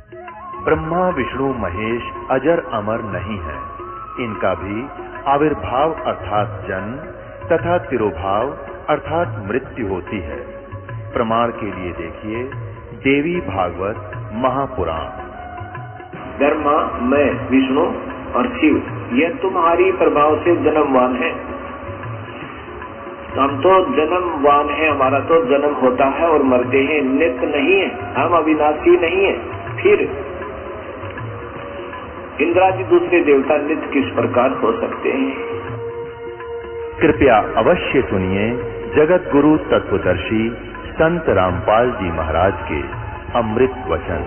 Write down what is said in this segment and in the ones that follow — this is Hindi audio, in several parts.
ब्रह्मा विष्णु महेश अजर अमर नहीं है। इनका भी आविर्भाव अर्थात जन्म तथा तिरोभाव अर्थात मृत्यु होती है। प्रमाण के लिए देखिए देवी भागवत महापुराण। ब्रह्मा, मैं, विष्णु और शिव यह तुम्हारी प्रभाव से जन्मवान है। हम तो जन्मवान है, हमारा तो जन्म होता है और मरते हैं, नित्य नहीं है, हम अविनाशी नहीं है। फिर इंद्रादि दूसरे देवता नित्य किस प्रकार हो सकते हैं? कृपया अवश्य सुनिए जगत गुरु तत्वदर्शी संत रामपाल जी महाराज के अमृत वचन।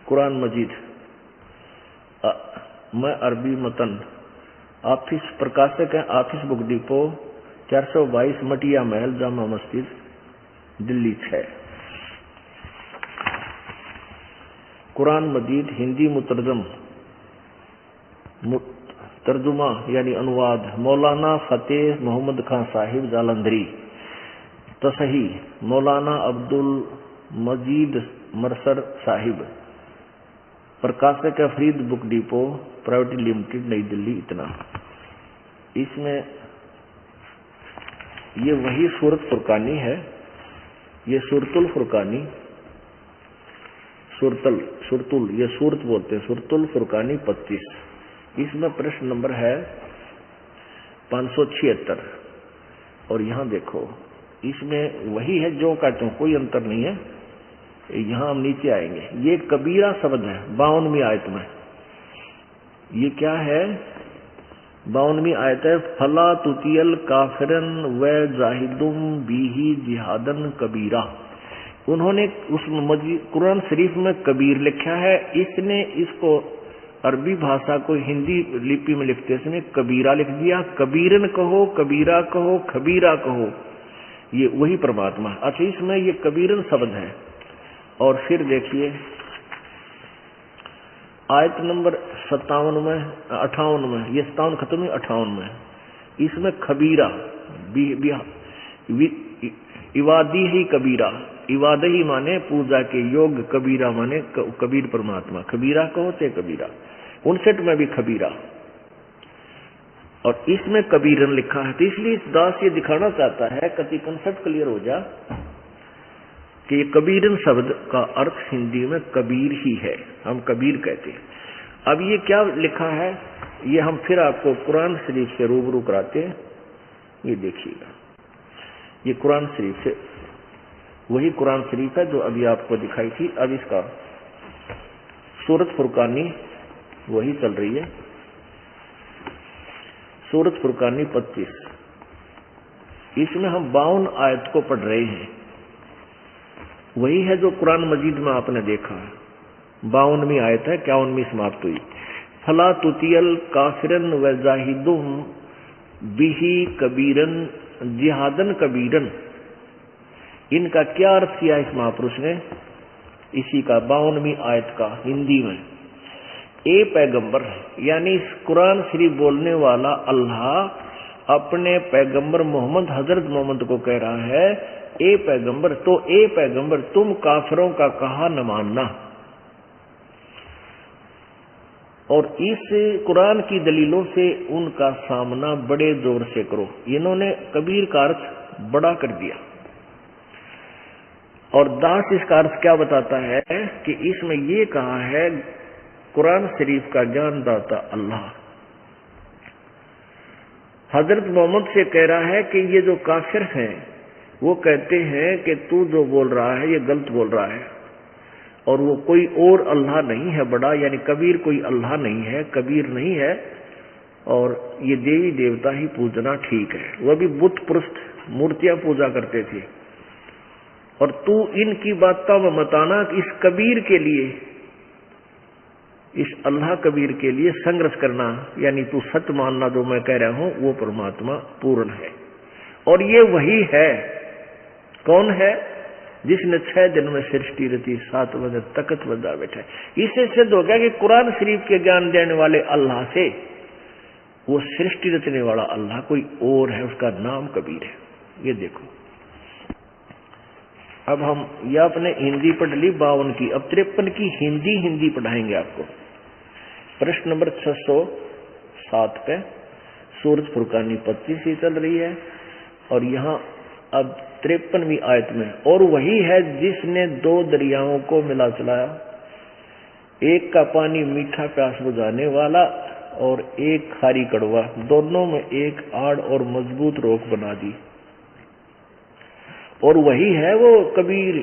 कुरान मजीद मैं अरबी मतन ऑफिस प्रकाशक है, ऑफिस बुक डिपो 422 मटिया महल जामा मस्जिद दिल्ली 6। कुरान मजीद हिंदी तर्जुमा यानी अनुवाद मौलाना फतेह मोहम्मद खान साहिब जालंधरी। तसही मौलाना अब्दुल मजीद मरसर साहिब। प्रकाशक है Farid book depot private limited नई दिल्ली। इतना इसमें ये वही सूरत फुरकानी है, ये सूरतुल फुरकानी, सुरतुल ये सूरत बोलते हैं, सूरतुल फुरकानी 25। इसमें प्रश्न नंबर है 576। और यहां देखो इसमें वही है जो कहते हैं, कोई अंतर नहीं है। यहां हम नीचे आएंगे, ये कबीरा शब्द है 52वीं आयत में। ये क्या है? 52वीं आयत है, फला तुतियल काफिरन व जाहिदुम बीही जिहादन कबीरा। उन्होंने उस कुरान शरीफ में कबीर लिखा है, इसने इसको अरबी भाषा को हिंदी लिपि में लिखते इसने कबीरा लिख दिया। कबीरन कहो, कबीरा कहो, खबीरा कहो, ये वही परमात्मा। अच्छा, इसमें ये कबीरन शब्द है। और फिर देखिए आयत नंबर 57 में 58 में, ये 57 खत्म हुई 58 में, इसमें खबीरा इवादी ही कबीरा, इवाद ही माने पूजा के योग, कबीरा माने कबीर परमात्मा। खबीरा कहो से कबीरा। 59 में भी खबीरा और इसमें कबीरन लिखा है। तो इसलिए इस दास ये दिखाना चाहता है कति कंसेप्ट क्लियर हो जा कि ये कबीरन शब्द का अर्थ हिंदी में कबीर ही है, हम कबीर कहते हैं। अब ये क्या लिखा है ये हम फिर आपको कुरान शरीफ से रूबरू कराते हैं। ये देखिएगा, ये कुरान शरीफ से वही कुरान शरीफ है जो अभी आपको दिखाई थी। अब इसका सूरत फुरकानी वही चल रही है, सूरत फुरकानी 25। इसमें हम 52 आयत को पढ़ रहे हैं, वही है जो कुरान मजीद में आपने देखा है। 52वीं आयत है, 51वीं समाप्त हुई। फला तुतियल काफिरन व जाहिदुम बिही कबीरन जिहादन कबीरन। इनका क्या अर्थ किया इस महापुरुष ने? इसी का 52वीं आयत का हिंदी में, ए पैगंबर, यानी इस कुरान शरीफ बोलने वाला अल्लाह अपने पैगंबर मोहम्मद हजरत मोहम्मद को कह रहा है, ए पैगंबर, तो ए पैगंबर तुम काफिरों का कहा न मानना। और इस कुरान की दलीलों से उनका सामना बड़े जोर से करो। इन्होंने कबीर का अर्थ बड़ा कर दिया और दास इसका अर्थ क्या बताता है कि इसमें ये कहा है कुरान शरीफ का ज्ञानदाता अल्लाह, हजरत मोहम्मद से कह रहा है कि ये जो काफिर हैं वो कहते हैं कि तू जो बोल रहा है ये गलत बोल रहा है, और वो कोई और अल्लाह नहीं है बड़ा, यानी कबीर कोई अल्लाह नहीं है, कबीर नहीं है, और ये देवी देवता ही पूजना ठीक है। वह भी बुत पृष्ठ मूर्तियां पूजा करते थे, और तू इनकी बातों में मत आना कि इस कबीर के लिए, इस अल्लाह कबीर के लिए संघर्ष करना, यानी तू सच मानना जो मैं कह रहा हूं वो परमात्मा पूर्ण है। और ये वही है, कौन है? जिसने 6 दिन में सृष्टि रची, 7वें दिन तख्त बजा बैठा। इससे सिद्ध हो गया कि कुरान शरीफ के ज्ञान देने वाले अल्लाह से वो सृष्टि रचने वाला अल्लाह कोई और है, उसका नाम कबीर है। ये देखो, अब हम यह अपने हिंदी पढ़ ली 52 की, अब 53 की हिंदी पढ़ाएंगे आपको। प्रश्न नंबर 607 पे सूरज फुरकानी 25 ही चल रही है, और यहाँ अब 53वीं आयत में, और वही है जिसने 2 दरियाओं को मिला चलाया, एक का पानी मीठा प्यास बुझाने वाला और एक खारी कड़वा, दोनों में एक आड़ और मजबूत रोक बना दी। और वही है वो कबीर,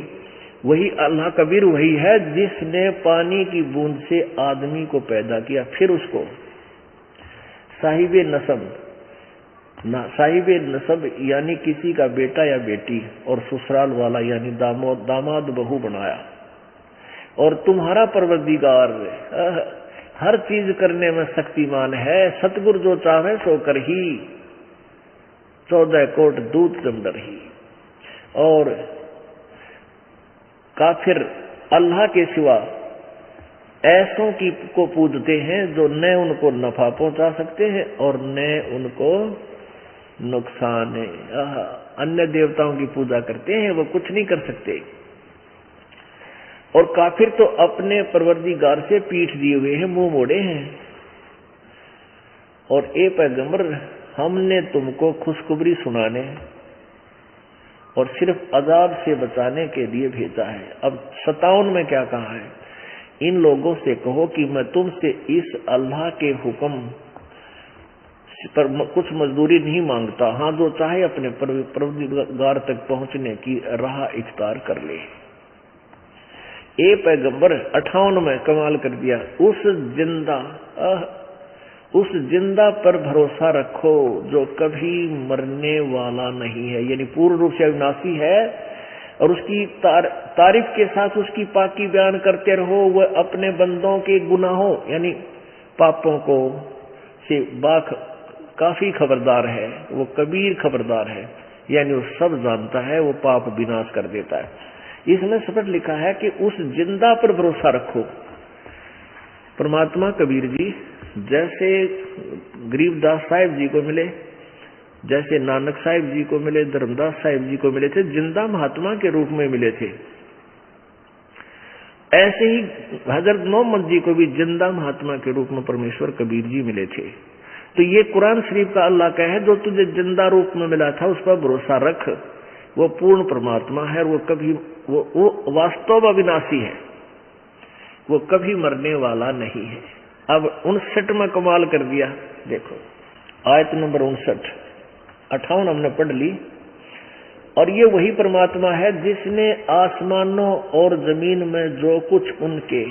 वही अल्लाह कबीर वही है जिसने पानी की बूंद से आदमी को पैदा किया, फिर उसको साहिबे नसब यानी किसी का बेटा या बेटी, और ससुराल वाला यानी दामाद बहू बनाया। और तुम्हारा परवरदिगार हर चीज करने में शक्तिमान है, सतगुरु जो चाहे सो कर ही, 14 कोट दूत जमदर ही। और काफिर अल्लाह के सिवा ऐसों की को पूजते हैं जो न उनको नफा पहुंचा सकते हैं और न उनको नुकसान है। अन्य देवताओं की पूजा करते हैं, वो कुछ नहीं कर सकते। और काफिर तो अपने परवरदिगार से पीठ दिए हुए हैं, मुंह मोड़े हैं। और ए पैगंबर, हमने तुमको खुशखबरी सुनाने और सिर्फ अजाब से बचाने के लिए भेजा है। अब 57 में क्या कहा है? इन लोगों से कहो कि मैं तुमसे इस अल्लाह के हुक्म पर कुछ मजदूरी नहीं मांगता। हाँ, जो चाहे अपने परवरदिगार तक पहुंचने की राह इख्तियार कर ले। ए पैगंबर 58 में कमाल कर दिया, उस जिंदा पर भरोसा रखो जो कभी मरने वाला नहीं है, यानी पूर्ण रूप से अविनाशी है। और उसकी तारीफ के साथ उसकी पाकी बयान करते रहो। वह अपने बंदों के गुनाहों यानी पापों को से काफी खबरदार है, वो कबीर खबरदार है, यानी वो सब जानता है, वो पाप विनाश कर देता है। इसमें स्पष्ट लिखा है कि उस जिंदा पर भरोसा रखो। परमात्मा कबीर जी जैसे गरीबदास साहिब जी को मिले, जैसे नानक साहिब जी को मिले, धर्मदास साहिब जी को मिले थे, जिंदा महात्मा के रूप में मिले थे, ऐसे ही हजरत मोहम्मद जी को भी जिंदा महात्मा के रूप में परमेश्वर कबीर जी मिले थे। तो ये कुरान शरीफ का अल्लाह का है, जो तुझे जिंदा रूप में मिला था उस पर भरोसा रख। वो पूर्ण परमात्मा है, वो कभी वो वास्तव अविनाशी है, वो कभी मरने वाला नहीं है। अब 59 में कमाल कर दिया। देखो आयत नंबर 59, 58 हमने पढ़ ली। और ये वही परमात्मा है जिसने आसमानों और जमीन में जो कुछ उनके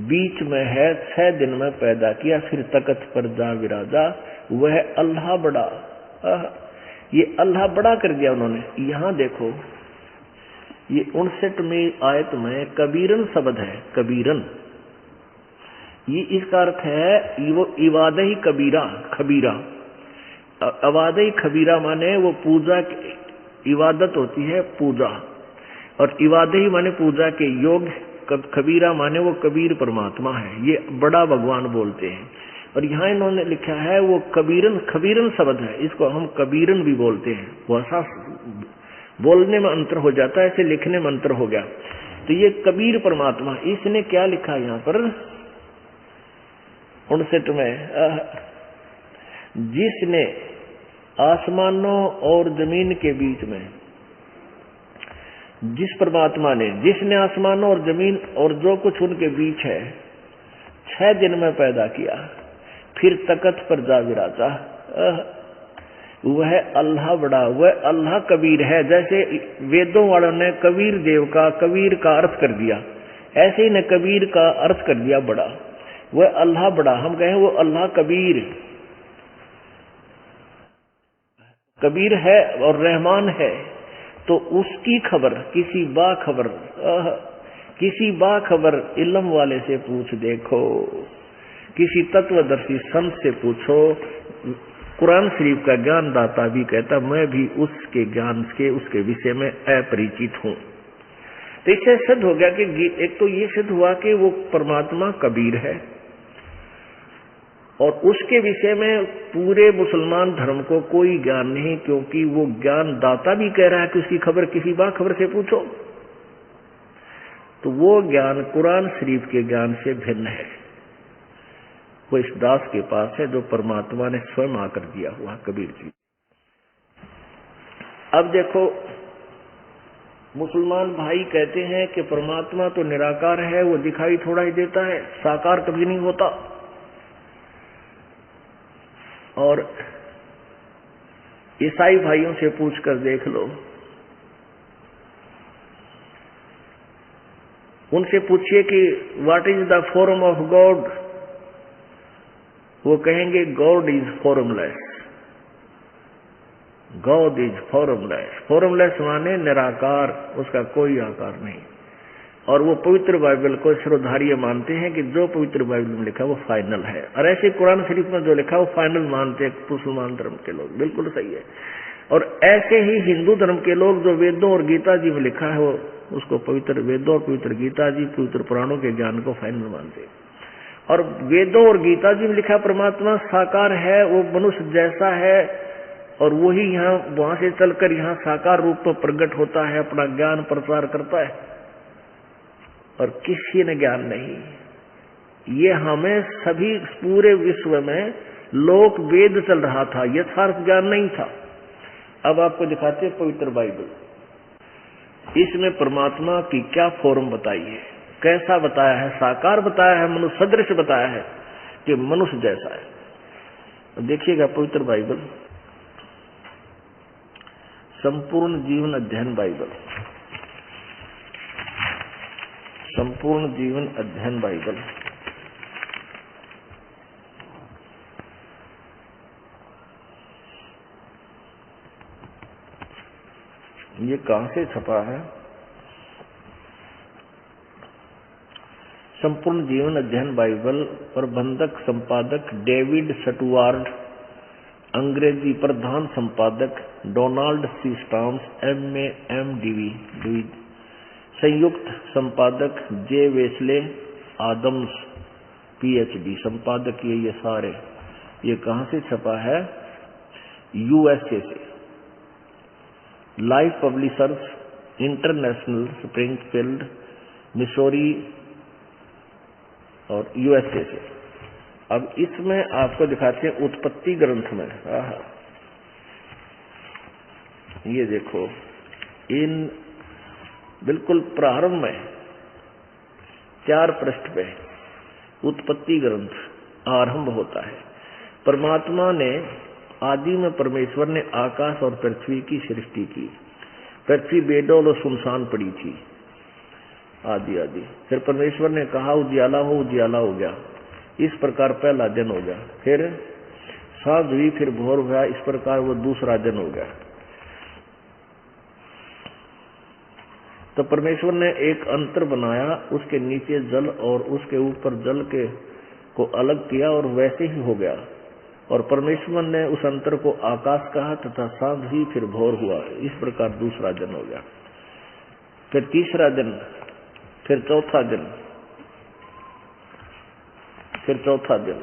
बीच में है 6 दिन में पैदा किया, फिर तख्त पर जा विराजा। वह अल्लाह बड़ा, ये अल्लाह बड़ा कर दिया उन्होंने। यहां देखो ये 59वीं आयत में कबीरन शब्द है, कबीरन, ये इसका अर्थ है वो इबादही कबीरा, खबीरा। अवादही खबीरा माने वो पूजा की इबादत होती है, पूजा, और इबादही माने पूजा के योग्य, खबीरा माने वो कबीर परमात्मा है, ये बड़ा भगवान बोलते हैं। और यहाँ इन्होंने लिखा है वो कबीरन, खबीरन शब्द है, इसको हम कबीरन भी बोलते हैं। वैसा बोलने में अंतर हो जाता है, ऐसे लिखने में अंतर हो गया। तो ये कबीर परमात्मा, इसने क्या लिखा यहाँ पर 59 में, जिसने आसमानों और जमीन के बीच में, जिस परमात्मा ने, जिसने आसमानों और जमीन और जो कुछ उनके बीच है 6 दिन में पैदा किया, फिर तख्त पर जा विराजा। वह अल्लाह बड़ा, वह अल्लाह कबीर है। जैसे वेदों वालों ने कबीर देव का, कबीर का अर्थ कर दिया, ऐसे ही ने कबीर का अर्थ कर दिया बड़ा। वह अल्लाह बड़ा, हम कहें वो अल्लाह कबीर, कबीर है और रहमान है। तो उसकी खबर किसी बाखबर इल्म वाले से पूछ देखो, किसी तत्वदर्शी संत से पूछो। कुरान शरीफ का ज्ञान दाता भी कहता मैं भी उसके ज्ञान के, उसके विषय में अपरिचित हूं। तो इससे सिद्ध हो गया कि एक तो ये सिद्ध हुआ कि वो परमात्मा कबीर है, और उसके विषय में पूरे मुसलमान धर्म को कोई ज्ञान नहीं, क्योंकि वो ज्ञान दाता भी कह रहा है कि उसकी खबर किसी बाखबर से पूछो। तो वो ज्ञान कुरान शरीफ के ज्ञान से भिन्न है, वो इस दास के पास है जो परमात्मा ने स्वयं आकर दिया हुआ, कबीर जी। अब देखो, मुसलमान भाई कहते हैं कि परमात्मा तो निराकार है, वो दिखाई थोड़ा ही देता है, साकार कभी नहीं होता। और ईसाई भाइयों से पूछकर देख लो, उनसे पूछिए कि what is the form of God, वो कहेंगे God is formless, God is formless. Formless माने निराकार, उसका कोई आकार नहीं। और वो पवित्र बाइबल को श्रोधार्य मानते हैं कि जो पवित्र बाइबल में लिखा वो फाइनल है, और ऐसे कुरान शरीफ में जो लिखा वो फाइनल मानते हैं मुसलमान धर्म के लोग। बिल्कुल सही है। और ऐसे ही हिंदू धर्म के लोग जो वेदों और गीता जी में लिखा है वो उसको पवित्र वेदों और पवित्र गीता जी, पवित्र पुराणों के ज्ञान को फाइनल मानते हैं। और वेदों और गीता जी में लिखा परमात्मा साकार है, वो मनुष्य जैसा है, और वही यहाँ वहां से चलकर यहाँ साकार रूप में प्रकट होता है, अपना ज्ञान प्रचार करता है, और किसी ने ज्ञान नहीं। ये हमें सभी पूरे विश्व में लोक वेद चल रहा था, यथार्थ ज्ञान नहीं था। अब आपको दिखाते हैं पवित्र बाइबल, इसमें परमात्मा की क्या फॉर्म बताई है, कैसा बताया है, साकार बताया है, मनुष्य सदृश बताया है कि मनुष्य जैसा है। देखिएगा पवित्र बाइबल, संपूर्ण जीवन अध्ययन बाइबल, संपूर्ण जीवन अध्ययन बाइबल, ये कहां से छपा है? संपूर्ण जीवन अध्ययन बाइबल, प्रबंधक संपादक डेविड स्टुअर्ट, अंग्रेजी प्रधान संपादक Donald C Stams MA MDV, संयुक्त संपादक जे वेस्ले आदम्स PhD, संपादक ये सारे। ये कहां से छपा है? USA से। Life publishers international, Springfield Missouri और USA से। अब इसमें आपको दिखाते हैं उत्पत्ति ग्रंथ में, ये देखो, इन बिल्कुल प्रारंभ में 4 पृष्ठ पे उत्पत्ति ग्रंथ आरंभ होता है। परमात्मा ने आदि में, परमेश्वर ने आकाश और पृथ्वी की सृष्टि की। पृथ्वी बेडौल और सुनसान पड़ी थी आदि। फिर परमेश्वर ने कहा उजियाला हो, उजियाला हो गया। इस प्रकार पहला दिन हो गया। फिर सांझ हुई, फिर भोर हुआ, इस प्रकार वो दूसरा दिन हो गया। तो परमेश्वर ने एक अंतर बनाया, उसके नीचे जल और उसके ऊपर जल के को अलग किया, और वैसे ही हो गया। और परमेश्वर ने उस अंतर को आकाश कहा, तथा सांझ हुई, फिर भोर हुआ। इस प्रकार दूसरा दिन हो गया। फिर तीसरा दिन, फिर चौथा दिन, फिर चौथा दिन,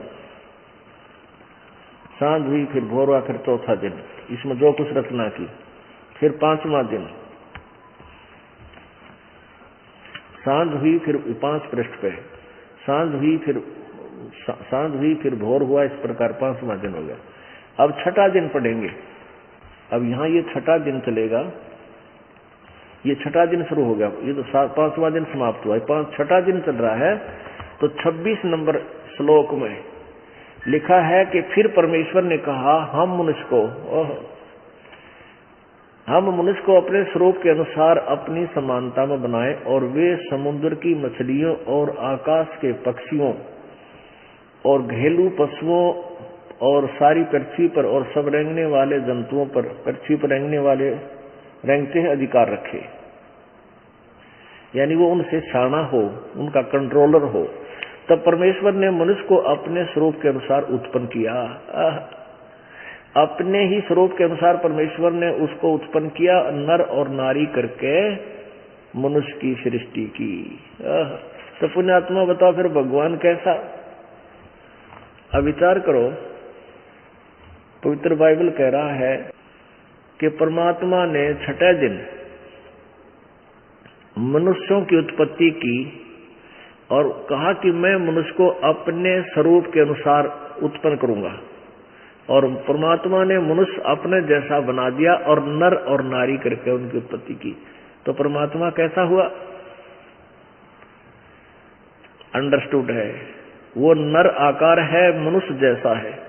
सांझ हुई, फिर भोर हुआ, फिर चौथा दिन। इसमें जो कुछ रचना की। फिर पांचवा दिन, सांझ हुई, फिर 5 पृष्ठ पे सांझ हुई, फिर भोर हुआ। इस प्रकार 5वां दिन हो गया। अब छठा दिन पढ़ेंगे। अब यहाँ ये छठा दिन चलेगा, ये छठा दिन शुरू हो गया, ये तो 5वां दिन समाप्त हुआ, छठा दिन चल रहा है। तो 26 नंबर श्लोक में लिखा है कि फिर परमेश्वर ने कहा, हम मनुष्य को अपने स्वरूप के अनुसार अपनी समानता में बनाएं, और वे समुद्र की मछलियों और आकाश के पक्षियों और घरेलू पशुओं और सारी पृथ्वी पर और सब रेंगने वाले जंतुओं पर, पृथ्वी पर रेंगते हैं, अधिकार रखे। यानी वो उनसे छाना हो, उनका कंट्रोलर हो। तब परमेश्वर ने मनुष्य को अपने स्वरूप के अनुसार उत्पन्न किया। अपने ही स्वरूप के अनुसार परमेश्वर ने उसको उत्पन्न किया, नर और नारी करके मनुष्य की सृष्टि की। तो पुण्यात्मा बताओ फिर भगवान कैसा? अब विचार करो, पवित्र बाइबल कह रहा है कि परमात्मा ने छठे दिन मनुष्यों की उत्पत्ति की और कहा कि मैं मनुष्य को अपने स्वरूप के अनुसार उत्पन्न करूंगा, और परमात्मा ने मनुष्य अपने जैसा बना दिया और नर और नारी करके उनकी उत्पत्ति की। तो परमात्मा कैसा हुआ? अंडरस्टूड है, वो नर आकार है, मनुष्य जैसा है।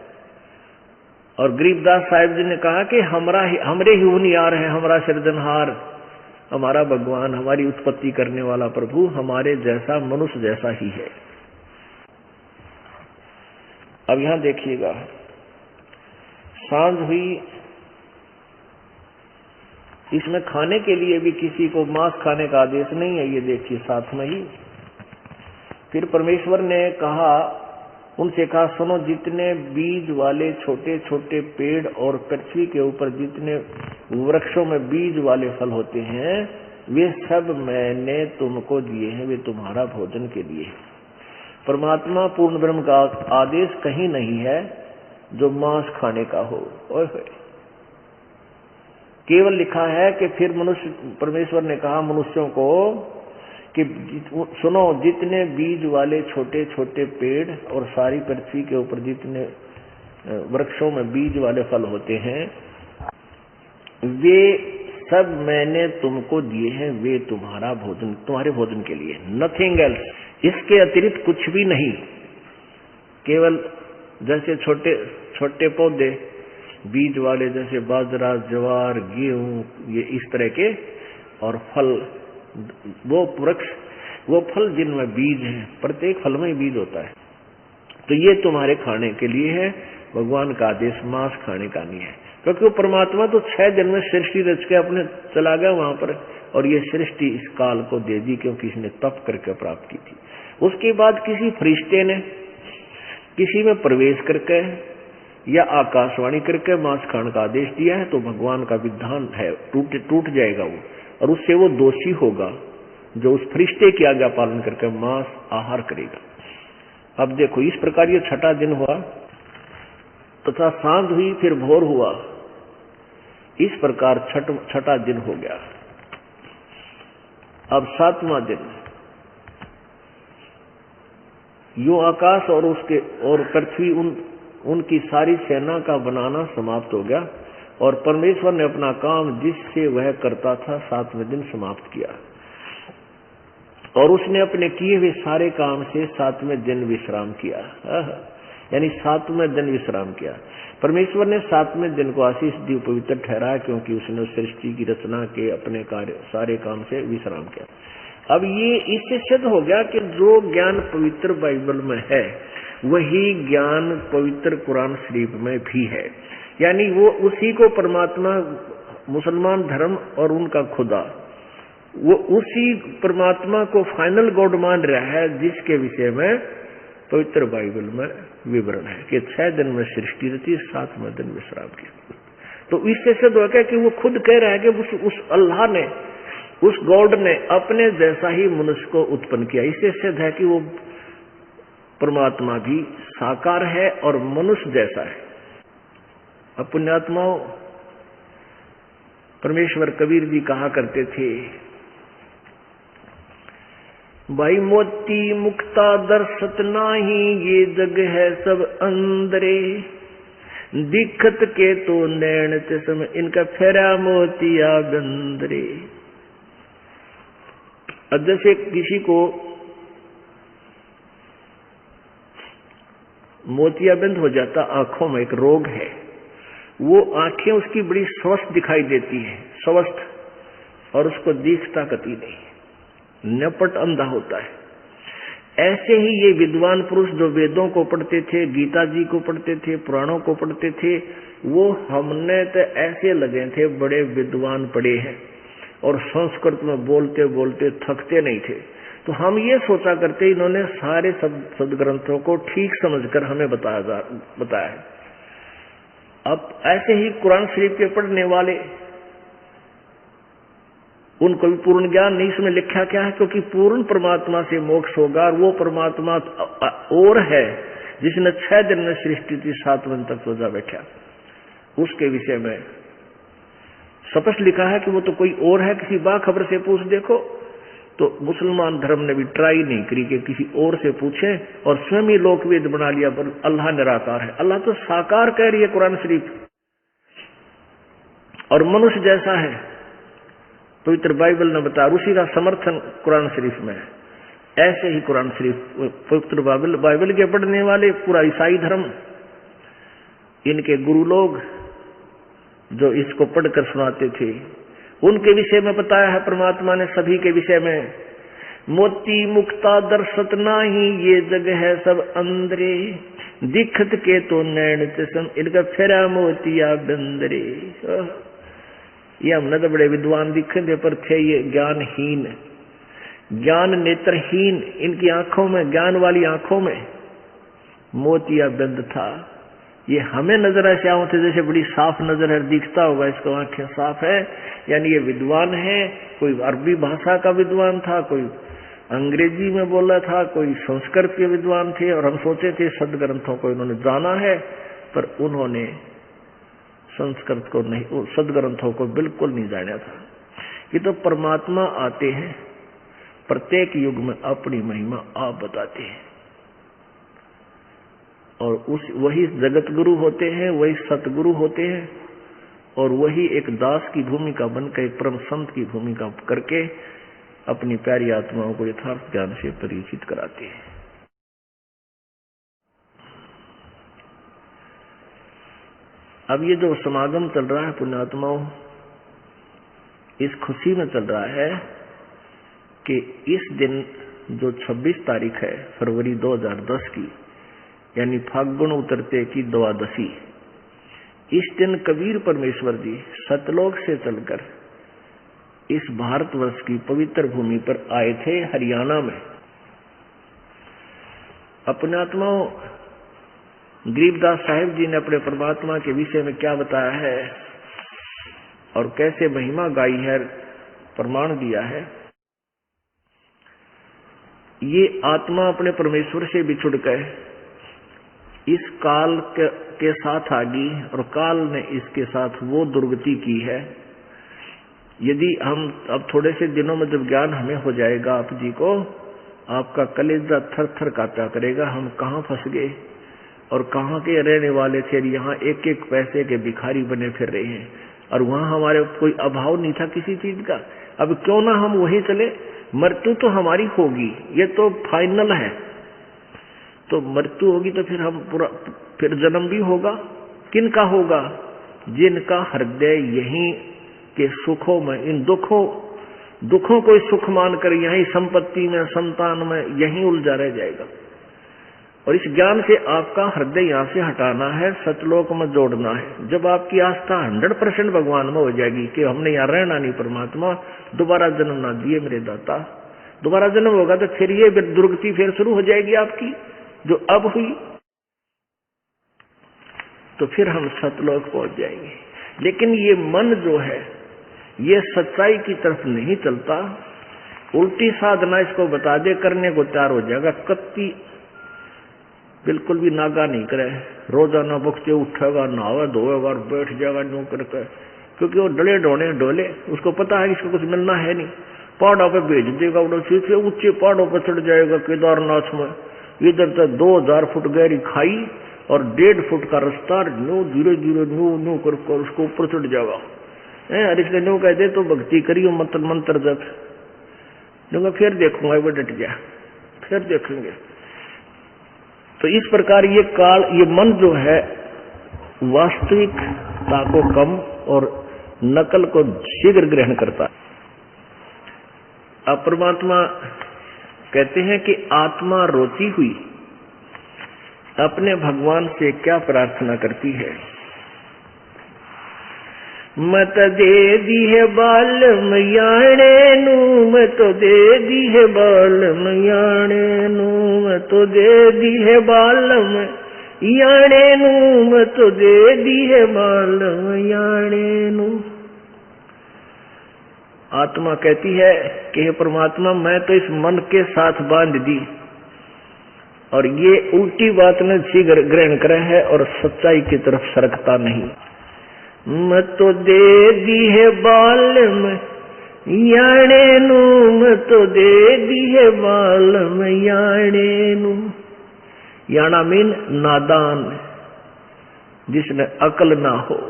और गरीबदास साहिब जी ने कहा कि हमरे ही हुनियार है, हमारा सृजनहार, हमारा भगवान, हमारी उत्पत्ति करने वाला प्रभु हमारे जैसा, मनुष्य जैसा ही है। अब यहां देखिएगा, सांझ हुई, इसमें खाने के लिए भी किसी को मांस खाने का आदेश नहीं है, ये देखिए साथ में ही। फिर परमेश्वर ने कहा, उनसे कहा, सुनो, जितने बीज वाले छोटे छोटे पेड़ और पृथ्वी के ऊपर जितने वृक्षों में बीज वाले फल होते हैं, वे सब मैंने तुमको दिए हैं, वे तुम्हारा भोजन के लिए है। परमात्मा पूर्ण ब्रह्म का आदेश कहीं नहीं है जो मांस खाने का हो। केवल लिखा है कि फिर परमेश्वर ने कहा मनुष्यों को कि सुनो, जितने बीज वाले छोटे छोटे पेड़ और सारी पृथ्वी के ऊपर जितने वृक्षों में बीज वाले फल होते हैं, वे सब मैंने तुमको दिए हैं, वे तुम्हारा भोजन, तुम्हारे भोजन के लिए, नथिंग एल्स, इसके अतिरिक्त कुछ भी नहीं। केवल जैसे छोटे छोटे पौधे बीज वाले, जैसे बाजरा, ज्वार, गेहूं, ये इस तरह के, और फल, वो वृक्ष, वो फल जिनमें बीज हैं, प्रत्येक फल में बीज होता है। तो ये तुम्हारे खाने के लिए है। भगवान का आदेश मांस खाने का नहीं है, क्योंकि वो परमात्मा तो 6 दिन में सृष्टि रच के अपने चला गया वहां पर, और ये सृष्टि इस काल को दे दी क्योंकि इसने तप करके प्राप्त की थी। उसके बाद किसी फरिश्ते ने किसी में प्रवेश करके या आकाशवाणी करके मांस खाने का आदेश दिया है, तो भगवान का विधान है, टूट जाएगा वो, और उससे वो दोषी होगा जो उस फरिश्ते की आज्ञा पालन करके मांस आहार करेगा। अब देखो, इस प्रकार ये छठा दिन हुआ, तथा सांझ हुई, फिर भोर हुआ, इस प्रकार छठा दिन हो गया। अब 7वां दिन, यूं आकाश और उसके और पृथ्वी उनकी सारी सेना का बनाना समाप्त हो गया, और परमेश्वर ने अपना काम जिससे वह करता था 7वें दिन समाप्त किया, और उसने अपने किए हुए सारे काम से 7वें दिन विश्राम किया। यानी 7वें दिन विश्राम किया। परमेश्वर ने 7वें दिन को आशीष दी, पवित्र ठहराया, क्योंकि उसने सृष्टि की रचना के अपने कार्य सारे काम से विश्राम किया। अब ये इससे सिद्ध हो गया कि जो ज्ञान पवित्र बाइबल में है वही ज्ञान पवित्र कुरान शरीफ में भी है। यानी वो उसी को परमात्मा, मुसलमान धर्म और उनका खुदा, वो उसी परमात्मा को फाइनल गॉड मान रहा है, जिसके विषय में पवित्र बाइबल में विवरण है कि 6 दिन में सृष्टि रची, 7वें दिन विश्राम किया। तो इससे सिद्ध हो गया कि वो खुद कह रहा है कि उस अल्लाह ने, उस गॉड ने अपने जैसा ही मनुष्य को उत्पन्न किया। इससे सिद्ध है कि वो परमात्मा भी साकार है और मनुष्य जैसा है। अब पुण्यात्माओं, परमेश्वर कबीर जी कहा करते थे, भाई मोती मुक्ता दर्शत नाही, ये जग है सब अंदरे, दिखत के तो नैन चश्म, इनका फेरा मोतिया बंदरे। अब जैसे किसी को मोतियाबिंद हो जाता आंखों में एक रोग है। वो आंखें उसकी बड़ी स्वस्थ दिखाई देती है, स्वस्थ, और उसको दिखता कभी नहीं, नपट अंधा होता है। ऐसे ही ये विद्वान पुरुष जो वेदों को पढ़ते थे, गीता जी को पढ़ते थे, पुराणों को पढ़ते थे, वो हमने तो ऐसे लगे थे बड़े विद्वान पढ़े हैं और संस्कृत में बोलते बोलते थकते नहीं थे। तो हम ये सोचा करते इन्होंने सारे सदग्रंथों को ठीक समझकर हमें बताया है। अब ऐसे ही कुरान शरीफ के पढ़ने वाले, उनको भी पूर्ण ज्ञान नहीं। इसमें लिखा क्या है? क्योंकि पूर्ण परमात्मा से मोक्ष होगा, और वो परमात्मा और है जिसने 6 दिन में सृष्टि की 7 दिन तक सोजा बैठा, उसके विषय में स्पष्ट लिखा है कि वो तो कोई और है, किसी बाखबर से पूछ देखो। तो मुसलमान धर्म ने भी ट्राई नहीं करी कि किसी और से पूछे, और स्वयं ही लोकवेद बना लिया, पर अल्लाह निराकार है। अल्लाह तो साकार कह रही है कुरान शरीफ, और मनुष्य जैसा है, पवित्र बाइबल ने बताया, उसी का समर्थन कुरान शरीफ में है। ऐसे ही कुरान शरीफ, पवित्र बाइबल के पढ़ने वाले, पूरा ईसाई धर्म, इनके गुरु लोग जो इसको पढ़कर सुनाते थे, उनके विषय में बताया है परमात्मा ने सभी के विषय में। मोती मुक्ता दर्शत नाही, ये जग है सब अंदरे, दिखत के तो नैन चसम, इनका फेरा मोतिया बंदरे। ये हमने तो बड़े विद्वान दिखे थे, पर थे ये ज्ञानहीन, ज्ञान नेत्रहीन। इनकी आंखों में, ज्ञान वाली आंखों में मोतिया बंद था। ये हमें नजर ऐसे होते जैसे बड़ी साफ नजर है, दिखता होगा इसको आंखें साफ है, यानी ये विद्वान है। कोई अरबी भाषा का विद्वान था, कोई अंग्रेजी में बोला था, कोई संस्कृत के विद्वान थे, और हम सोचे थे सदग्रंथों को इन्होंने जाना है, पर उन्होंने संस्कृत को नहीं, सदग्रंथों को बिल्कुल नहीं जाना था। ये तो परमात्मा आते हैं, प्रत्येक युग में अपनी महिमा आप बताते हैं, और वही जगत गुरु होते हैं, वही सतगुरु होते हैं, और वही एक दास की भूमिका बनकर एक परम संत की भूमिका करके अपनी प्यारी आत्माओं को यथार्थ ज्ञान से परिचित कराते हैं। अब ये जो समागम चल रहा है पुण्यात्माओं, इस खुशी में चल रहा है कि इस दिन जो 26 तारीख है फरवरी 2010 की, यानी फाल्गुन उतरते की द्वादशी, इस दिन कबीर परमेश्वर जी सतलोक से चलकर इस भारतवर्ष की पवित्र भूमि पर आए थे, हरियाणा में। अपने आत्माओं, गरीबदास साहिब जी ने अपने परमात्मा के विषय में क्या बताया है और कैसे महिमा गाई है, प्रमाण दिया है। ये आत्मा अपने परमेश्वर से बिछुड़ कर इस काल के साथ आ गई, और काल ने इसके साथ वो दुर्गति की है। यदि हम अब थोड़े से दिनों में जब ज्ञान हमें हो जाएगा आप जी को, आपका कलेजा थर थर कांपा करेगा। हम कहाँ फंस गए और कहाँ के रहने वाले थे, यहाँ एक एक पैसे के भिखारी बने फिर रहे हैं, और वहाँ हमारे कोई अभाव नहीं था किसी चीज का। अब क्यों ना हम वहीं चले, मृत्यु तो हमारी होगी, ये तो फाइनल है। तो मृत्यु होगी तो फिर हम पूरा, फिर जन्म भी होगा। किनका होगा? जिनका हृदय यहीं के सुखों में, इन दुखों को सुख मानकर यहीं संपत्ति में, संतान में यहीं उलझा रह जाएगा। और इस ज्ञान से आपका हृदय यहाँ से हटाना है, सतलोक में जोड़ना है। जब आपकी आस्था 100% भगवान में हो जाएगी कि हमने यहाँ रहना नहीं, परमात्मा दोबारा जन्म ना दिए मेरे दाता, दोबारा जन्म होगा तो फिर ये दुर्गति फिर शुरू हो जाएगी आपकी जो अब हुई, तो फिर हम सतलोक पहुंच जाएंगे। लेकिन ये मन जो है ये सच्चाई की तरफ नहीं चलता, उल्टी साधना इसको बता दे करने को तैयार हो जाएगा। कत्ती बिल्कुल भी नागा नहीं करे, रोजाना बख्ते उठेगा, नहावे धोएगा और बैठ जाएगा न्यू करके, क्योंकि वो डले डोले उसको पता है इसको कुछ मिलना है नहीं। पहाड़ों पे भेज देगा, ऊंचे पहाड़ों पर चढ़ जाएगा केदारनाथ में, इधर तक 2000 फुट गहरी खाई और 1.5 फुट का रास्ता, न्यू धीरे धीरे न्यू कर उसको ऊपर चढ़ जाएगा। और इसलिए न्यू कहते तो भक्ति करियो मंत्र जप, फिर देखूंगा वो डट गया, फिर देखेंगे। तो इस प्रकार ये काल, ये मन जो है वास्तविकता को कम और नकल को शीघ्र ग्रहण करता है। अब परमात्मा कहते हैं कि आत्मा रोती हुई अपने भगवान से क्या प्रार्थना करती है। मत दे दी है बाल मैयाणे नू, मत दे दी है बाल मैयाणे नू, मत दे दी है बाल मैयाणे नू, मत दे दी है बाल मैयाणे नू। आत्मा कहती है कि हे परमात्मा, मैं तो इस मन के साथ बांध दी और ये उल्टी बात ने शीघ्र ग्रहण करे है और सच्चाई की तरफ सरकता नहीं। मत तो दे दी है बाल मैयाणे नू, मत तो दे दी है बाल मैयाणे नू। याना मीन नादान, जिसने अकल ना हो।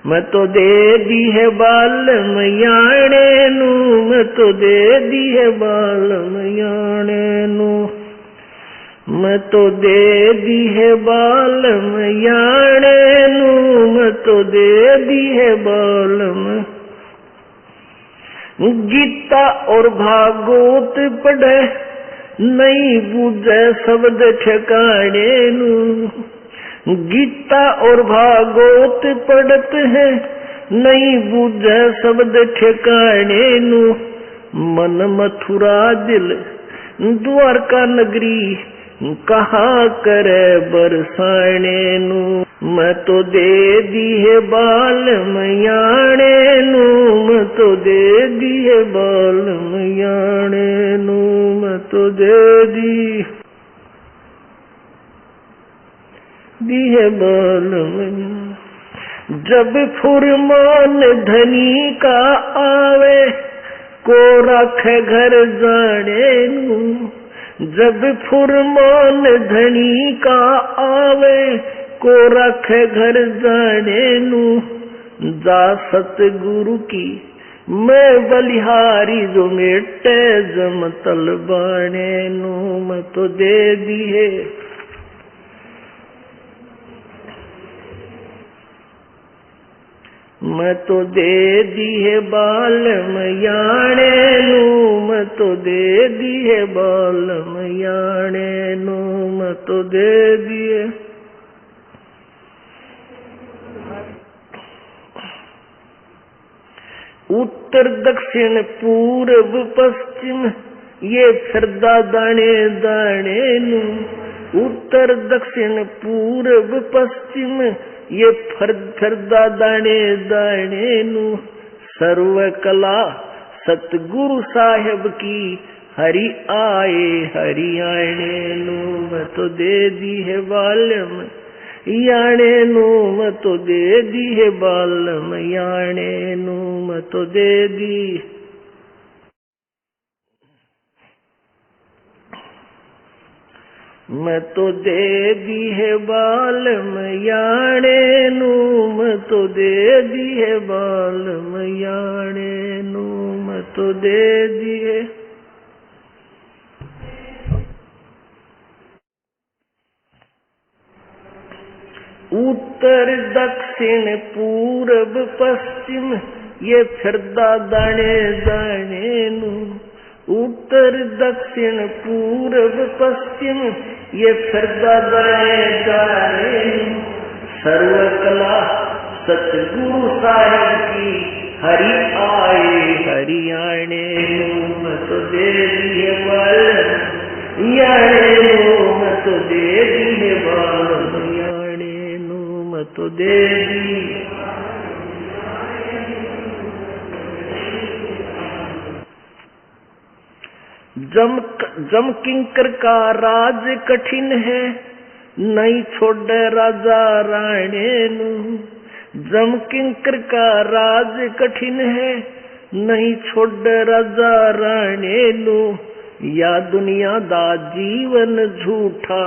मैं तो दे दी है बाल मैयाणे नू, मैं तो दे दी है बाल मैयाणे नू, मैं तो दे दी है बाल मैयाणे नू, मैं तो दे दी है बाल में। गीता और भागवत पढ़े नहीं बूझे शब्द ठिकाने नू, गीता और भागवत पढ़ते हैं नहीं बूझे शब्द ठिकाने नू। मन मथुरा दिल द्वारका नगरी कहाँ करे बरसाने नू। मैं तो दे दी है बाल मैयाणे नू, मैं तो दे दी है बाल मैयाणे नू, मैं तो दे दी है बाल मैया। जब फुरमान धनी का आवे को रखे घर जाने नू, जब फुरमान धनी का आवे को रखे घर जाने नू। जा सतगुरु की मैं बलिहारी जो मेटे जम तलबाने नू, मैं तो दे दी है मैं तो दे दी है बाल मैयाणे नू, मैं तो दे दी है बाल मैयाणे नू, मैं तो दे दिए। उत्तर दक्षिण पूर्व पश्चिम ये फिरदा दाने दाने नू। उत्तर दक्षिण पूर्व पश्चिम ये फिरदा दाने दाने नू। सर्व कला सतगुरु साहेब की हरि आए हरि आने नू। मैं तो दे दी है बालम याणे नू, मैं तो दे दी है बालम याणे नू, मैं तो दे दी। मैं तो दे दी है बालम याणे नू, मैं तो दे दी है बालम याणे नू, मैं तो दे दी है। उत्तर दक्षिण पूरब पश्चिम ये फिरदा दाने दाने नू। उत्तर दक्षिण पूरब पश्चिम ये फिरदा दाने दाने नू। सर्व कला सतगुरु साहिब की हरि आए हरि आने नू। मैं तो दे दी है बालम याणे नू, मैं तो दे दी है बालम याणे नू, मैं तो दे दी। जम किंकर का राज कठिन है नहीं छोड़े राजा राणे नू। जम किंकर का राज कठिन है नहीं छोड़े राजा राणे नू। या दुनिया दा जीवन झूठा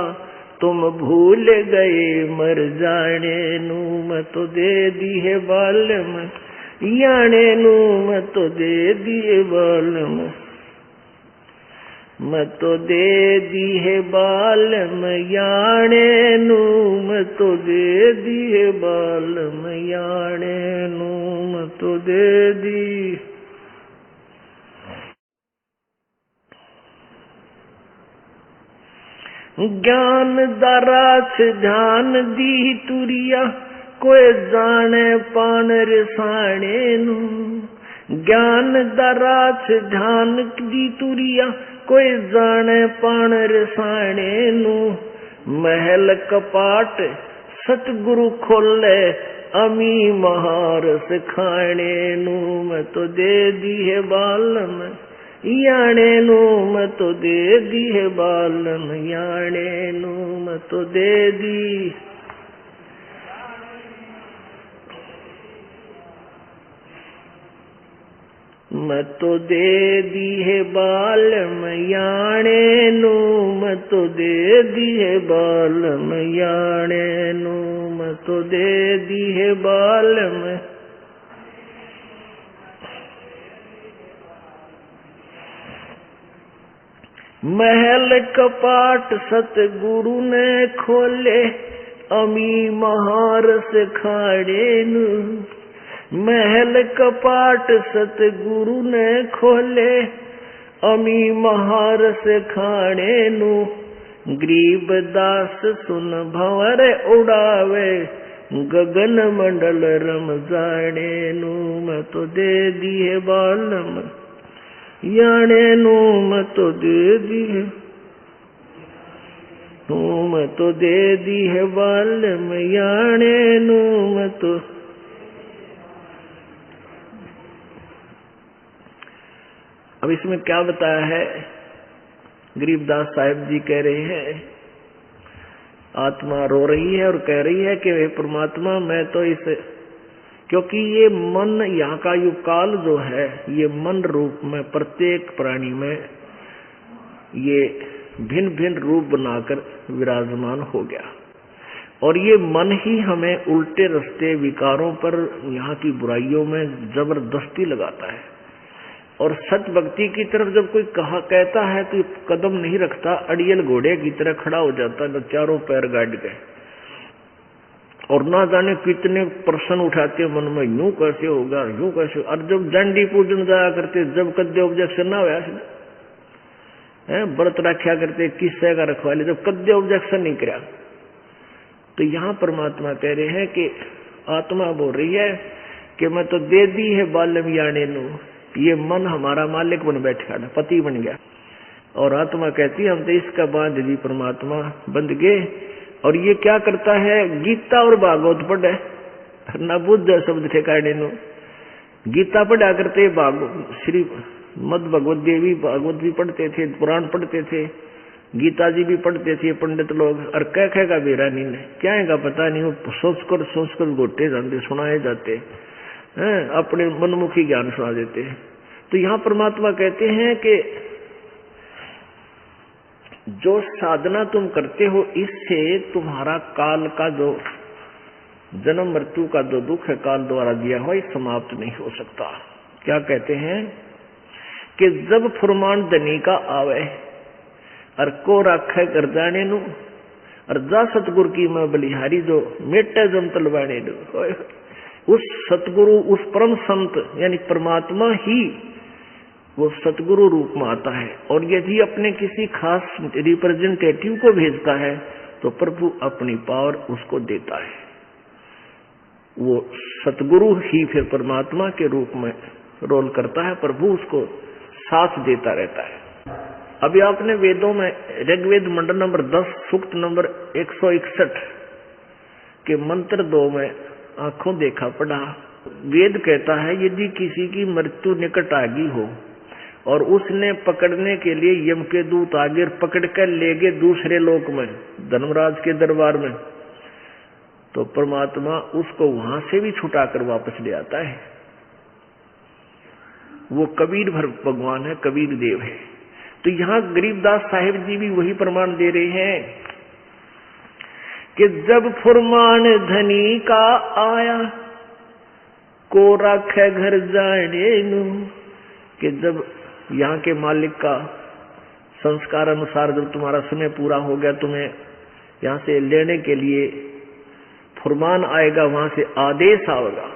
तुम भूल गए मर जाने नू। मैं तो दे दी है बालम याणे नू, मैं तो दे दी है बालम। मैं तो दे दी है बालम याणे नू, मैं तो दे दी है बालम याणे नू, मैं तो दे दी। ज्ञान दरास ध्यान दी तुरिया, कोई जाने पान रिसाणे नू। ज्ञान दरास ध्यान दी तुरिया, कोई जाने पान रिसाणे नू। महल कपाट सतगुरु खोले, अमी महार सिखाणे नू। मैं तो दे दी है बालम याणे नू, मैं तो दे दी है बालम याणे नू, मैं तो दे दी। मैं तो दे दी है बालम याणे नू, मैं तो दे दी है बालम याणे नू, मैं तो दे दी है बालम। महल कपाट सतगुरु ने खोले, अमी महार सिखाणे नू। महल कपाट सतगुरु ने खोले, अमी महार सिखाणे नू। गरीब दास सुन भंवर उड़ावे, गगन मंडल रम जाने नू। मैं तो दे दी है बालम याणे नू, मैं तो दे दी है नू, मैं तो दे दी है बालम याणे नू, मैं तो। अब इसमें क्या बताया है, गरीबदास साहिब जी कह रहे हैं, आत्मा रो रही है और कह रही है कि हे परमात्मा, मैं तो इस, क्योंकि ये मन, यहाँ का यो काल जो है, ये मन रूप में प्रत्येक प्राणी में ये भिन्न भिन्न रूप बनाकर विराजमान हो गया, और ये मन ही हमें उल्टे रास्ते विकारों पर, यहाँ की बुराइयों में जबरदस्ती लगाता है। और सत भक्ति की तरफ जब कोई कहता है तो कदम नहीं रखता, अड़ियल घोड़े की तरह खड़ा हो जाता है, चारों पैर गाड़ के, और ना जाने कितने प्रश्न उठाते मन में, यूं कैसे होगा, यूं कैसे। और जब दंडी पूजन जाया करते, जब कद्य ऑब्जेक्शन ना हुआ है, व्रत रखा करते, किस्से का रखवा ले, जब कद्य ऑब्जेक्शन नहीं करा। तो यहाँ परमात्मा कह रहे हैं कि आत्मा बोल रही है कि मैं तो दे दी है बालम याणे नू। ये मन हमारा मालिक बन बैठा, पति बन गया, और आत्मा कहती है हम तो इसका बांध दी परमात्मा बंध गए। और ये क्या करता है, गीता और भागवत पढ़े, न बुद्ध शब्द ठेकाने नो। गीता पढ़ा करते, श्री मद भगवत देवी भागवत भी पढ़ते थे, पुराण पढ़ते थे, गीता जी भी पढ़ते थे पंडित लोग। और कह का बेरा नहीं ने क्या है का पता नहीं, वो सोच कर गोटे जाते, सुनाए जाते हैं, अपने मनमुखी ज्ञान सुना देते हैं। तो यहाँ परमात्मा कहते हैं कि जो साधना तुम करते हो, इससे तुम्हारा काल का जो जन्म मृत्यु का जो दुख है काल द्वारा दिया हुआ, ये समाप्त नहीं हो सकता। क्या कहते हैं कि जब फुरमान धनी का आवे और को राखे कर जाने नु, और जा सतगुरु की मैं बलिहारी जो मेटे जम तलवाने नु। उस सतगुरु, उस परम संत यानी परमात्मा ही वो सतगुरु रूप में आता है। और यदि अपने किसी खास रिप्रेजेंटेटिव को भेजता है तो प्रभु अपनी पावर उसको देता है। वो सतगुरु ही फिर परमात्मा के रूप में रोल करता है, प्रभु उसको साथ देता रहता है। अभी आपने वेदों में ऋग्वेद मंडल नंबर 10 सूक्त नंबर 161 के मंत्र 2 में आंखों देखा पढ़ा। वेद कहता है यदि किसी की मृत्यु निकट आ गई हो और उसने पकड़ने के लिए यम के दूत आगे पकड़ कर ले गए दूसरे लोक में, धर्मराज के दरबार में, तो परमात्मा उसको वहां से भी छुटाकर वापस ले आता है। वो कबीर भगवान है, कबीर देव है। तो यहाँ गरीबदास साहिब जी भी वही प्रमाण दे रहे हैं कि जब फुरमान धनी का आया को रखे घर जाने नु, कि जब यहाँ के मालिक का संस्कार अनुसार जब तुम्हारा समय पूरा हो गया, तुम्हें यहाँ से लेने के लिए फरमान आएगा, वहां से आदेश आएगा।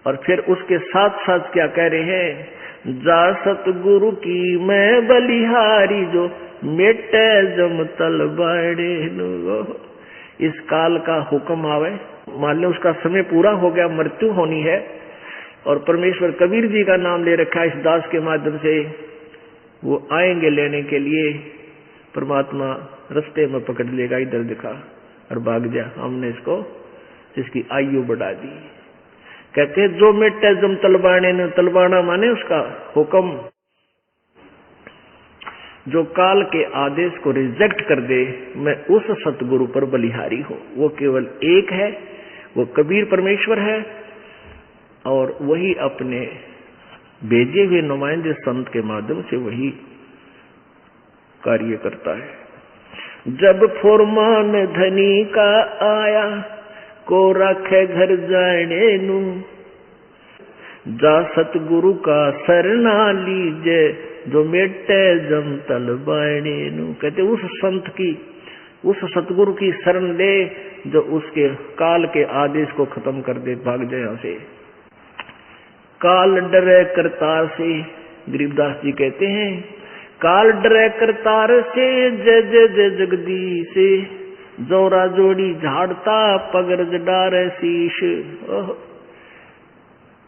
और फिर उसके साथ साथ क्या कह रहे हैं, जा सतगुरु की मैं बलिहारी, जो मेटे जम तल बाड़े नु। इस काल का हुक्म आवे, मान लो उसका समय पूरा हो गया, मृत्यु होनी है, और परमेश्वर कबीर जी का नाम ले रखा है इस दास के माध्यम से, वो आएंगे लेने के लिए। परमात्मा रास्ते में पकड़ लेगा, इधर दिखा और भाग जा। हमने इसको इसकी आयु बढ़ा दी। कहते हैं जो मिटे जम तलबाने ने, तलबाना माने उसका हुक्म, जो काल के आदेश को रिजेक्ट कर दे, मैं उस सतगुरु पर बलिहारी हूं। वो केवल एक है, वो कबीर परमेश्वर है, और वही अपने भेजे हुए नुमाइंदे संत के माध्यम से वही कार्य करता है। जब फुरमान धनी का आया, को रखे घर जाने नू, जा सतगुरु का सरना लीजे, जो मेटे जम तल बाणे नू। कहते उस संत की, उस सतगुरु की शरण ले, जो उसके काल के आदेश को खत्म कर दे, भाग जाए यहां से। काल डरे करतार से, गरीबदास जी कहते हैं, काल डरे करतार से, जय जय जय जगदीश, जोरा जोड़ी झाड़ता पगरज डारे शीश।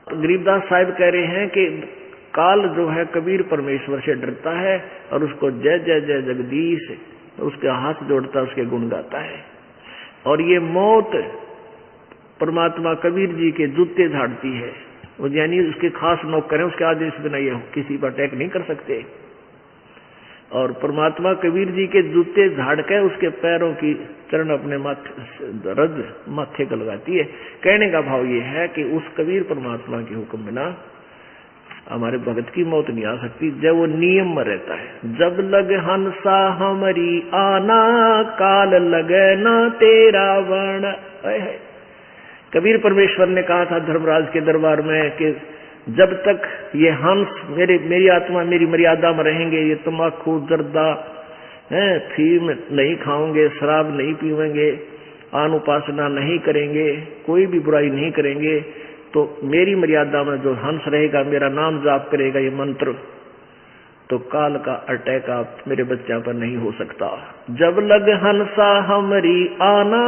गरीबदास साहिब कह रहे हैं कि काल जो है कबीर परमेश्वर से डरता है, और उसको जय जय जय जगदीश, उसके हाथ जोड़ता, उसके गुण गाता है। और ये मौत परमात्मा कबीर जी के जूते झाड़ती है, वो यानी उसके खास नौकर हैं, उसके आदेश बिना ये किसी पर अटैक नहीं कर सकते। और परमात्मा कबीर जी के जूते झाड़ के उसके पैरों की चरण अपने माथे को लगाती है। कहने का भाव ये है कि उस कबीर परमात्मा के हुक्म बिना हमारे भगत की मौत नहीं आ सकती, जब वो नियम में रहता है। जब लग हंसा हमारी आना, काल लगे ना तेरा वर्ण। कबीर परमेश्वर ने कहा था धर्मराज के दरबार में कि जब तक ये हंस मेरी आत्मा मेरी मर्यादा में रहेंगे, ये तम्बाकू जर्दा फीम नहीं खाओगे, शराब नहीं पीवेंगे, आन उपासना नहीं करेंगे, कोई भी बुराई नहीं करेंगे, तो मेरी मर्यादा में जो हंस रहेगा, मेरा नाम जाप करेगा, ये मंत्र, तो काल का अटैक आप मेरे बच्चों पर नहीं हो सकता। जब लग हंसा हमारी आना,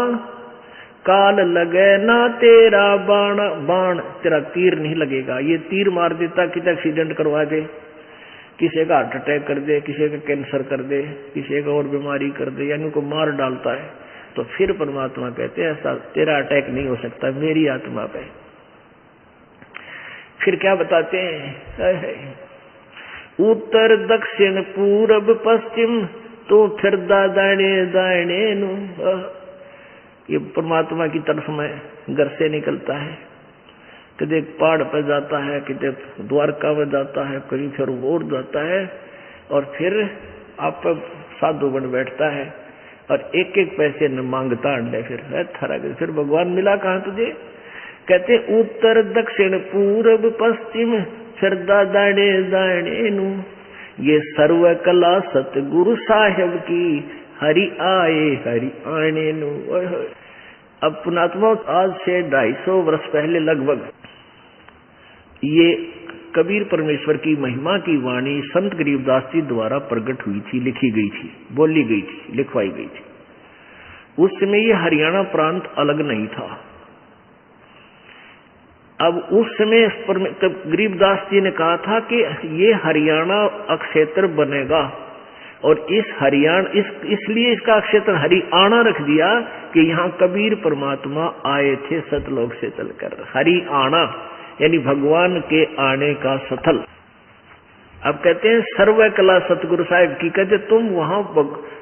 काल लगे ना तेरा बाण। बाण तेरा तीर नहीं लगेगा, ये तीर मार देता, किसी एक्सीडेंट करवा दे, किसी का हार्ट अटैक कर दे, किसी का कैंसर कर दे, किसी का और बीमारी कर दे, यानी उनको मार डालता है। तो फिर परमात्मा कहते हैं ऐसा तेरा अटैक नहीं हो सकता मेरी आत्मा पे। फिर क्या बताते हैं, उत्तर दक्षिण पूरब पश्चिम, तो फिर दाने दाने नु। ये परमात्मा की तरफ में घर से निकलता है, कभी पहाड़ पर जाता है, कभी द्वारका में जाता है, कहीं फिर और जाता है, और फिर आप साधु बन बैठता है, और एक एक पैसे न मांगता अंडे। फिर भगवान मिला कहाँ तुझे? कहते उत्तर दक्षिण पूरब पश्चिम, फिर दाने दाने नु। ये सर्व कला सतगुरु साहेब की, हरि आए हरि आने नु। अब पुणात्मा आज से 250 वर्ष पहले लगभग ये कबीर परमेश्वर की महिमा की वाणी संत गरीबदास जी द्वारा प्रकट हुई थी, लिखी गई थी, बोली गई थी, लिखवाई गई थी। उस समय ये हरियाणा प्रांत अलग नहीं था। अब उस समय गरीबदास जी ने कहा था कि ये हरियाणा अक्षेत्र बनेगा, और इस हरियाणा इसलिए इसका क्षेत्र हरियाणा रख दिया कि यहाँ कबीर परमात्मा आए थे सतलोक से चलकर। हरियाणा यानी भगवान के आने का स्थल। अब कहते हैं सर्व कला सतगुरु साहिब की। कहते तुम वहां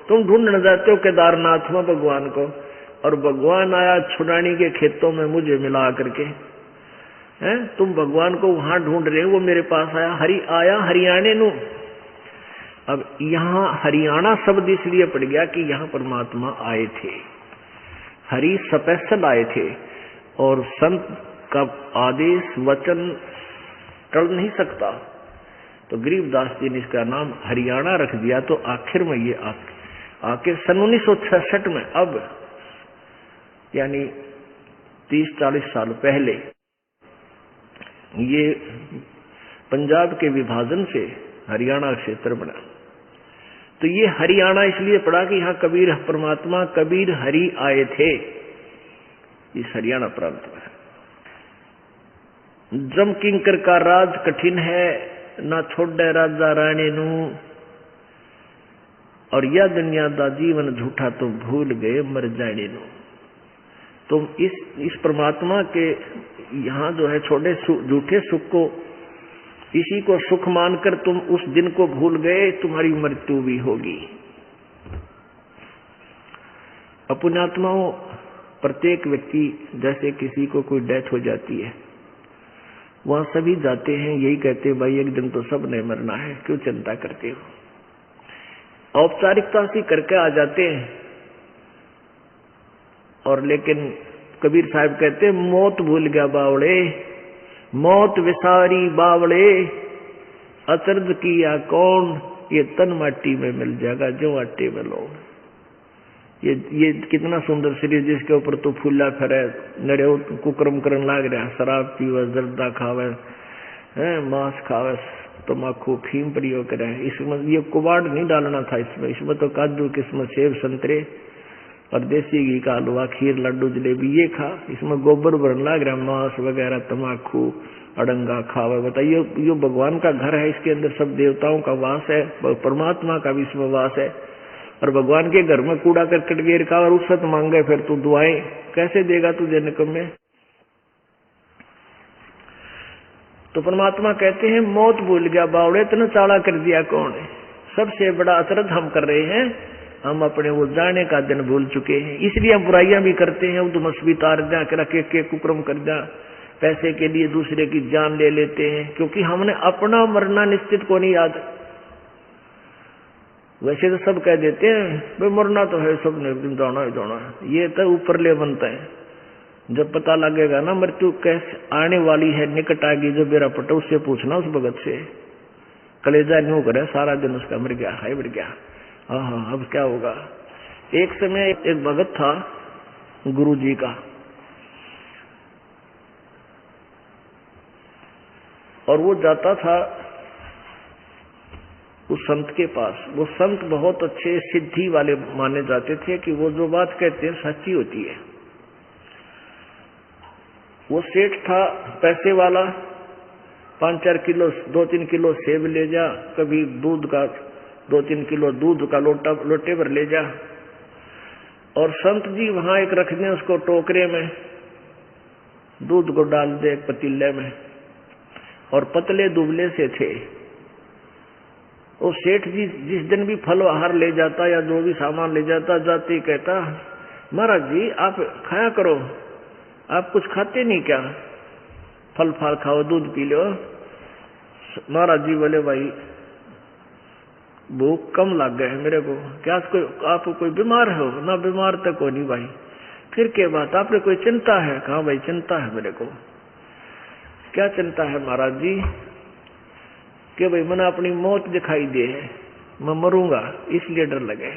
तुम ढूंढने जाते हो केदारनाथ में भगवान को, और भगवान आया छुड़ानी के खेतों में मुझे मिला करके, हैं? तुम भगवान को वहां ढूंढ रहे हो, वो मेरे पास आया, आया हरियाणे नु। अब यहाँ हरियाणा शब्द इसलिए पड़ गया कि यहाँ परमात्मा आए थे, हरि स्पेशल आए थे, और संत का आदेश वचन टल नहीं सकता। तो गरीबदास जी ने इसका नाम हरियाणा रख दिया। तो आखिर में ये आके सन 1966 में, अब यानी 30-40 साल पहले, ये पंजाब के विभाजन से हरियाणा क्षेत्र बना। तो ये हरियाणा इसलिए पड़ा कि यहाँ कबीर परमात्मा कबीर हरि आए थे, इस हरियाणा प्रांत में। जम किंकर का राज कठिन है, ना छोड़े राजा रानी नू, और यह दुनिया दा जीवन झूठा तो भूल गए मर जाने नू। तुम इस परमात्मा के यहाँ जो है छोटे झूठे सुख को, इसी को सुख मानकर तुम उस दिन को भूल गए, तुम्हारी मृत्यु भी होगी। पुण्यात्माओं, प्रत्येक व्यक्ति, जैसे किसी को कोई डेथ हो जाती है, वहां सभी जाते हैं, यही कहते हैं भाई एक दिन तो सब ने मरना है, क्यों चिंता करते हो। औपचारिकता से करके आ जाते हैं, और लेकिन कबीर साहब कहते हैं मौत भूल गया बावड़े, मौत विसारी बावड़े, अचरज किया कौन, ये तन माटी में मिल जाएगा जो आटे में लो। ये कितना सुंदर शरीर, जिसके ऊपर तो फूला फिरे, नड़े कुकर्म करन लाग रहा, शराब पीवे, जर्दा खावे, मांस खावे, तम्बाकू फीम प्रयोग करे। इसमें ये कुबाड़ नहीं डालना था, इसमें तो काजू किस्मत सेब संतरे और देसी घी का हलवा, खीर, लड्डू, जलेबी ये खा। इसमें गोबर भरन लाग रहा, मांस वगैरह, तम्बाकू, अड़ंगा खावे। बताइए, ये भगवान का घर है, इसके अंदर सब देवताओं का वास है, परमात्मा का भी इसमें वास है। और भगवान के घर में कूड़ा करकट गिर का और उससे मांगे, फिर तू दुआएं कैसे देगा तुझे निकम में। तो परमात्मा कहते हैं मौत भूल गया बावड़े, तने चाला कर दिया कौन है। सबसे बड़ा अचरज हम कर रहे हैं, हम अपने वो जाने का दिन भूल चुके हैं, इसलिए हम बुराइयां भी करते हैं, उधमस भी तार जा के कुकर्म कर जा, पैसे के लिए दूसरे की जान ले लेते हैं, क्योंकि हमने अपना मरना निश्चित को नहीं याद। वैसे तो सब कह देते हैं भाई मरना तो है, सब ने एक दिन जाना ही जाना है, ये तो ऊपर ले बनता है। जब पता लगेगा ना मृत्यु कैसे आने वाली है, निकट आ गई, जो बेरा पटा उससे पूछना, उस भगत से, कलेजा न्यू करे सारा दिन उसका, मर गया हाय मर गया, हाँ अब क्या होगा। एक समय एक भगत था गुरु जी का, और वो जाता था उस संत के पास। वो संत बहुत अच्छे सिद्धि वाले माने जाते थे कि वो जो बात कहते हैं सच्ची होती है। वो सेठ था पैसे वाला, 5-4 किलो 2-3 किलो सेब ले जा, कभी दूध का 2-3 किलो दूध का लोटे पर ले जा। और संत जी वहां एक रख दें उसको टोकरे में, दूध को डाल दे एक पतीले में, और पतले दुबले से थे। और सेठ जी जिस दिन भी फल आहार ले जाता या जो भी सामान ले जाता, जाते ही कहता महाराज जी आप खाया करो, आप कुछ खाते नहीं क्या, फल फाल खाओ, दूध पी लो। महाराज जी बोले भाई भूख कम लग गए मेरे को, क्या आप कोई बीमार हो ना, बीमार तक हो नहीं भाई, फिर क्या बात आपने कोई चिंता है, कहा भाई चिंता है मेरे को। क्या चिंता है महाराज जी, कि भाई मैंने अपनी मौत दिखाई दे है, मैं मरूंगा इसलिए डर लगे,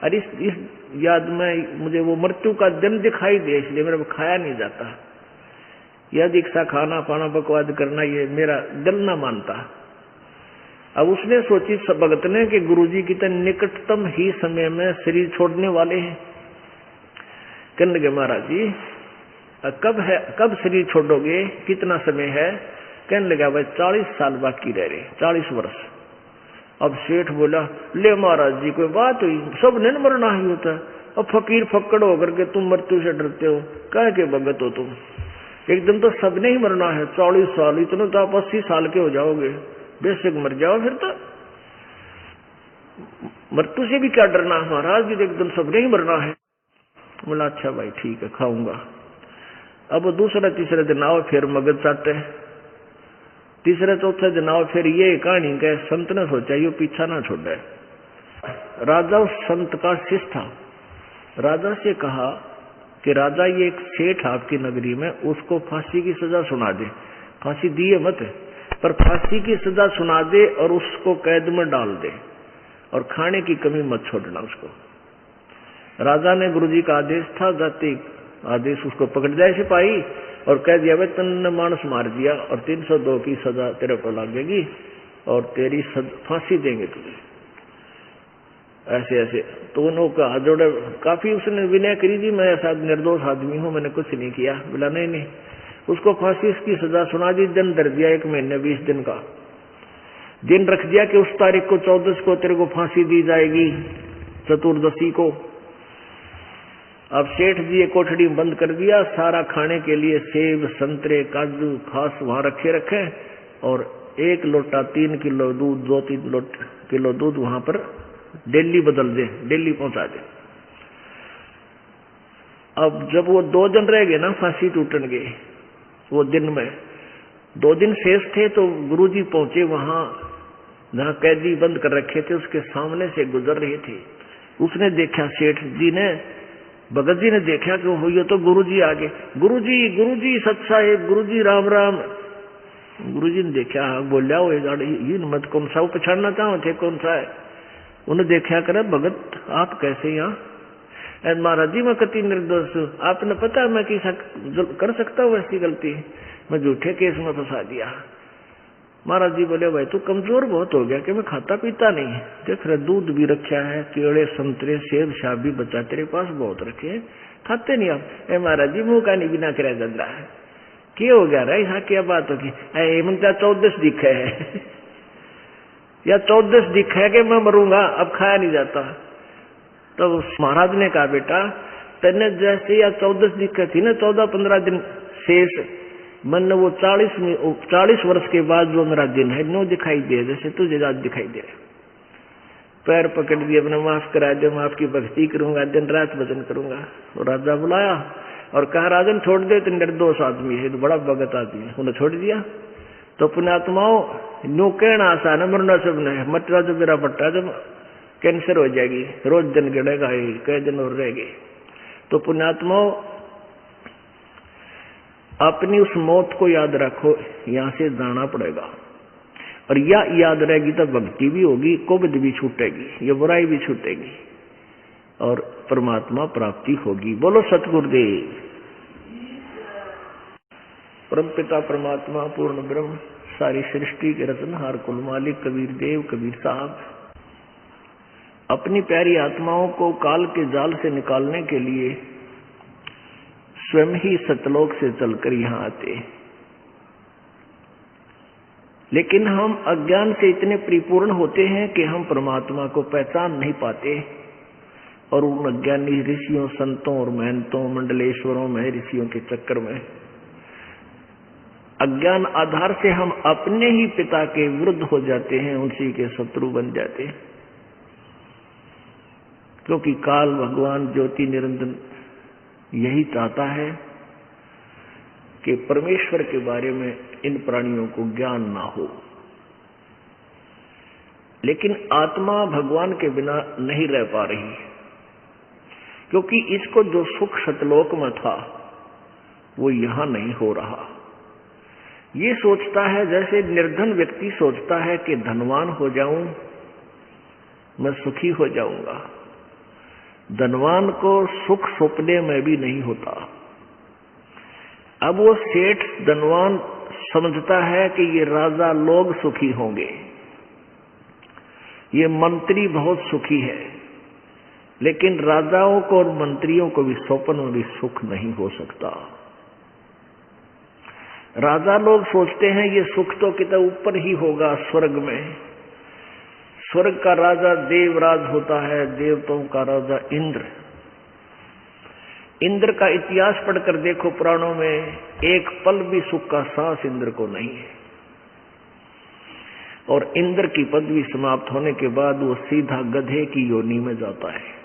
और इस याद में मुझे वो मृत्यु का दिन दिखाई दे, इसलिए मेरे को खाया नहीं जाता। यह दीक्षा खाना पाना बकवाद करना ये मेरा दिल ना मानता। अब उसने सोची सब भगत ने कि गुरुजी की तो निकटतम ही समय में शरीर छोड़ने वाले हैं। कहने लगे महाराज जी कब शरीर छोड़ोगे, कितना समय है। कहने लगा भाई 40 साल बाकी रह रहे, 40 वर्ष। अब सेठ बोला ले महाराज जी कोई बात हुई, सब ने मरना ही होता है, अब फकीर फक्कड़ होकर के तुम मृत्यु से डरते हो, कह के भगत हो तुम, एक दिन तो सबने ही मरना है, 40 साल, इतने तो आप 80 साल के हो जाओगे, बेशक मर जाओ, फिर तो मृत्यु से भी क्या डरना महाराज जी, एक दिन सबने ही मरना है। बोला अच्छा भाई ठीक है खाऊंगा। अब दूसरा तीसरा दिन आओ, फिर मगज चाटे, तीसरे चौथे दिन आओ, फिर ये कहानी के संत ने सोचा ये पीछा ना छोड़े। राजा उस संत का शिष्य था, राजा से कहा कि राजा ये एक सेठ आपकी नगरी में, उसको फांसी की सजा सुना दे, फांसी दिए मत, पर फांसी की सजा सुना दे और उसको कैद में डाल दे और खाने की कमी मत छोड़ना उसको। राजा ने गुरुजी का आदेश था, जाति आदेश, उसको पकड़ जाए सिपाही और कह दिया भाई तुमने मानस मार दिया और 302 की सजा तेरे पर लगेगी और तेरी फांसी देंगे तुझे। ऐसे ऐसे तो उन्होंने कहा जोड़े, काफी उसने विनय करी थी, मैं ऐसा निर्दोष आदमी हूं, मैंने कुछ नहीं किया। बोला नहीं, उसको फांसी की सजा सुना दी, दिन धर दिया 1 महीने 20 दिन का दिन रख दिया कि उस तारीख को 14 को तेरे को फांसी दी जाएगी, चतुर्दशी को। अब सेठ जी कोठड़ी बंद कर दिया, सारा खाने के लिए सेब संतरे काजू खास वहां रखे और 1 लोटा 3 किलो दूध, 2-3 किलो दूध वहां पर डेली बदल दे, डेली पहुंचा दे। अब जब वो 2 दिन रह गए ना फांसी टूटने, वो दिन में 2 दिन शेष थे, तो गुरुजी पहुंचे वहां जहां कैदी बंद कर रखे थे, उसके सामने से गुजर रहे थे। उसने देखा, सेठ जी ने, भगत जी ने देखा कि वो ये तो गुरुजी आ गए। गुरुजी सत साहेब, गुरुजी राम राम। गुरुजी ने देखा, बोलिया वो ये मत कौन सा, वो पछाड़ना चाहो थे कौन सा है। उन्हें देखा करे, भगत आप कैसे यहाँ? महाराज जी मैं कति निर्दोष हूँ, आपने पता मैं कैसा कर सकता हूँ ऐसी गलती, मैं झूठे केस में फंसा दिया। महाराज जी बोले भाई तू कमजोर बहुत हो गया कि मैं खाता पीता नहीं, देख रहे दूध भी रखा है, केले संतरे सेब शाब भी बचा तेरे पास बहुत रखे हैं, खाते नहीं आप। महाराज जी मुंह का नहीं बिना करे धंधा है, क्या हो गया रहा यहाँ क्या बात होगी? मनता 14 दिखे है या 14 दिखा है कि मैं मरूंगा, अब खाया नहीं जाता। तो महाराज ने कहा बेटा तेने जैसे या 14 दिक्कत थी ना, 14-15 दिन शेष मन वो 40 वर्ष के बाद जो मेरा दिन है नो दिखाई दे, जैसे तुझे आज दिखाई दे। पैर पकड़ दिए, अपने माफ करा दे, मैं आपकी भक्ति करूंगा, दिन रात भजन करूंगा। तो राजा बुलाया और कहा राजन छोड़ दे, तो निर्दोष आदमी है, तो बड़ा भगत आदमी है। उन्हें छोड़ दिया। तो पुण्यात्माओं नो कहना आसान है, मरना सब नहीं, मटरा जो मेरा पट्टा जब कैंसर हो जाएगी, रोज दिन गिड़ेगा, कई दिन और रह गए। तो पुण्यात्माओं अपनी उस मौत को याद रखो, यहां से जाना पड़ेगा, और यह याद रहेगी तो भक्ति भी होगी, कुबद भी छूटेगी, ये बुराई भी छूटेगी और परमात्मा प्राप्ति होगी। बोलो सतगुरुदेव। परमपिता परमात्मा पूर्ण ब्रह्म सारी सृष्टि के रचनहार कुल मालिक कबीर देव कबीर साहब अपनी प्यारी आत्माओं को काल के जाल से निकालने के लिए स्वयं ही सतलोक से चलकर यहाँ आते। लेकिन हम अज्ञान से इतने परिपूर्ण होते हैं कि हम परमात्मा को पहचान नहीं पाते, और उन अज्ञानी ऋषियों संतों और महंतों मंडलेश्वरों में ऋषियों के चक्कर में अज्ञान आधार से हम अपने ही पिता के विरुद्ध हो जाते हैं, उसी के शत्रु बन जाते हैं। क्योंकि काल भगवान ज्योति निरंजन यही चाहता है कि परमेश्वर के बारे में इन प्राणियों को ज्ञान ना हो। लेकिन आत्मा भगवान के बिना नहीं रह पा रही, क्योंकि इसको जो सुख सतलोक में था वो यहां नहीं हो रहा। ये सोचता है, जैसे निर्धन व्यक्ति सोचता है कि धनवान हो जाऊं, मैं सुखी हो जाऊंगा। धनवान को सुख सपने में भी नहीं होता। अब वो सेठ धनवान समझता है कि ये राजा लोग सुखी होंगे, ये मंत्री बहुत सुखी है, लेकिन राजाओं को और मंत्रियों को भी स्वप्न में भी सुख नहीं हो सकता। राजा लोग सोचते हैं ये सुख तो कितना ऊपर ही होगा, स्वर्ग में। स्वर्ग का राजा देवराज होता है, देवताओं का राजा इंद्र। इंद्र का इतिहास पढ़कर देखो पुराणों में, एक पल भी सुख का सांस इंद्र को नहीं है। और इंद्र की पदवी समाप्त होने के बाद वो सीधा गधे की योनि में जाता है।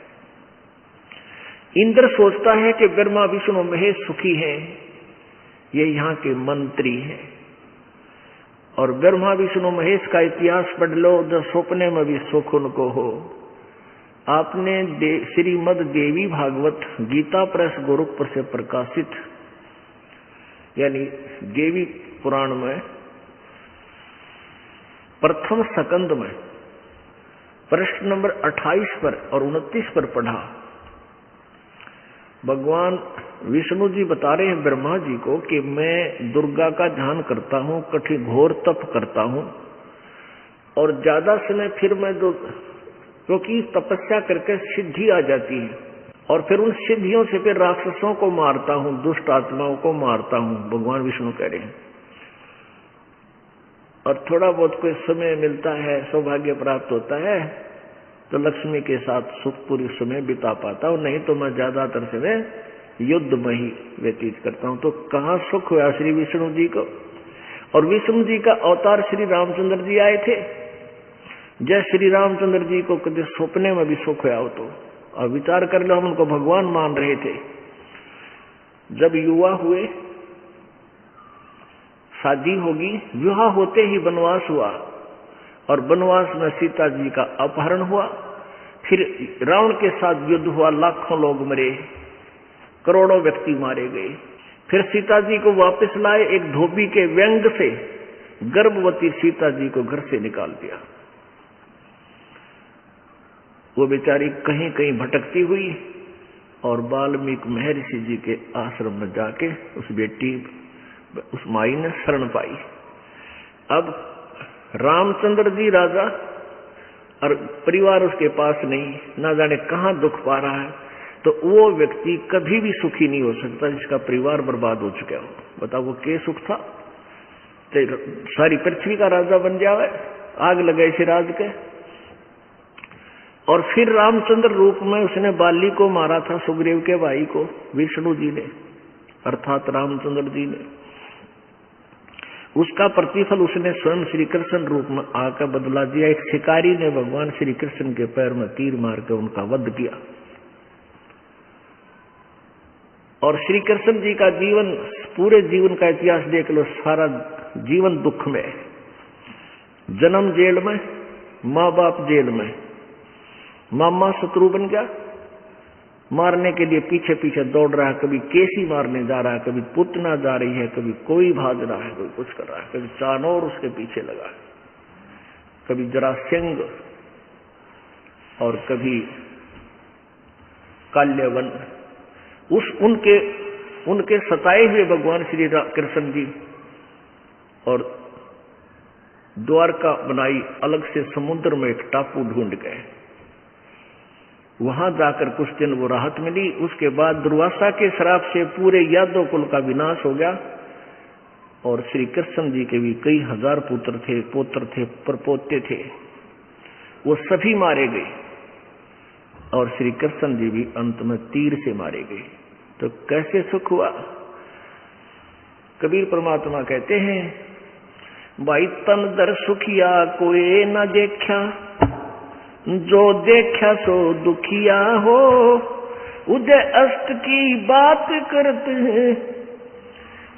इंद्र सोचता है कि ब्रह्मा विष्णु महेश सुखी हैं, ये यहाँ के मंत्री हैं। और ब्रह्मा विष्णु महेश का इतिहास पढ़ लो, जो सपने में भी सुख उनको हो। आपने श्रीमद देवी भागवत गीता प्रेस गोरखपुर से प्रकाशित यानी देवी पुराण में प्रथम स्कंद में प्रश्न नंबर 28 पर और 29 पर पढ़ा। भगवान विष्णु जी बता रहे हैं ब्रह्मा जी को कि मैं दुर्गा का ध्यान करता हूं, कठिन घोर तप करता हूं, और ज्यादा समय फिर मैं क्योंकि तपस्या करके सिद्धि आ जाती है, और फिर उन सिद्धियों से फिर राक्षसों को मारता हूं, दुष्ट आत्माओं को मारता हूं, भगवान विष्णु कह रहे हैं। और थोड़ा बहुत कोई समय मिलता है, सौभाग्य प्राप्त होता है, तो लक्ष्मी के साथ सुखपूरी समय बिता पाता हूं, नहीं तो मैं ज्यादातर समय युद्ध में ही व्यतीत करता हूं। तो कहाँ सुख हुआ श्री विष्णु जी को? और विष्णु जी का अवतार श्री रामचंद्र जी आए थे। जय श्री रामचंद्र जी को कभी सपने में भी सुख हुआ हो तो, और विचार कर लो, हम उनको भगवान मान रहे थे। जब युवा हुए, शादी होगी, विवाह होते ही वनवास हुआ, और वनवास में सीता जी का अपहरण हुआ, फिर रावण के साथ युद्ध हुआ, लाखों लोग मरे, करोड़ों व्यक्ति मारे गए। फिर सीता जी को वापस लाए, एक धोबी के व्यंग से गर्भवती सीता जी को घर से निकाल दिया। वो बेचारी कहीं कहीं भटकती हुई और वाल्मीकि महर्षि जी के आश्रम में जाके उस बेटी, उस माई ने शरण पाई। अब रामचंद्र जी राजा और परिवार उसके पास नहीं, ना जाने कहां दुख पा रहा है, तो वो व्यक्ति कभी भी सुखी नहीं हो सकता जिसका परिवार बर्बाद हो चुका हो। बताओ वो क्या सुख था? तो सारी पृथ्वी का राजा बन जावे, आग लगे इसे राज के। और फिर रामचंद्र रूप में उसने बाली को मारा था, सुग्रीव के भाई को, विष्णु जी ने, अर्थात रामचंद्र जी ने। उसका प्रतिफल उसने स्वयं श्री कृष्ण रूप में आकर बदला दिया। एक शिकारी ने भगवान श्री कृष्ण के पैर में तीर मार कर उनका वध किया। और श्री कृष्ण जी का जीवन, पूरे जीवन का इतिहास देख लो, सारा जीवन दुख में, जन्म जेल में, माँ बाप जेल में, मामा शत्रु बन गया, मारने के लिए पीछे पीछे दौड़ रहा है, कभी केसी मारने जा रहा है, कभी पुतना जा रही है, कभी कोई भाग रहा है, कोई कुछ कर रहा है, कभी चानौर उसके पीछे लगा है, कभी जरासिंह और कभी काल्यवन। उनके सताए हुए भगवान श्री कृष्ण जी और द्वारका बनाई, अलग से समुद्र में एक टापू ढूंढ गए। वहां जाकर कुछ दिन वो राहत मिली। उसके बाद दुर्वासा के श्राप से पूरे यादव कुल का विनाश हो गया, और श्री कृष्ण जी के भी कई हजार पुत्र थे, पोत्र थे, परपोते थे, वो सभी मारे गए, और श्री कृष्ण जी भी अंत में तीर से मारे गए। तो कैसे सुख हुआ? कबीर परमात्मा कहते हैं, भाई तन दर सुखिया कोई न देखा, जो देखा सो दुखिया हो, उदय अस्त की बात करते हैं,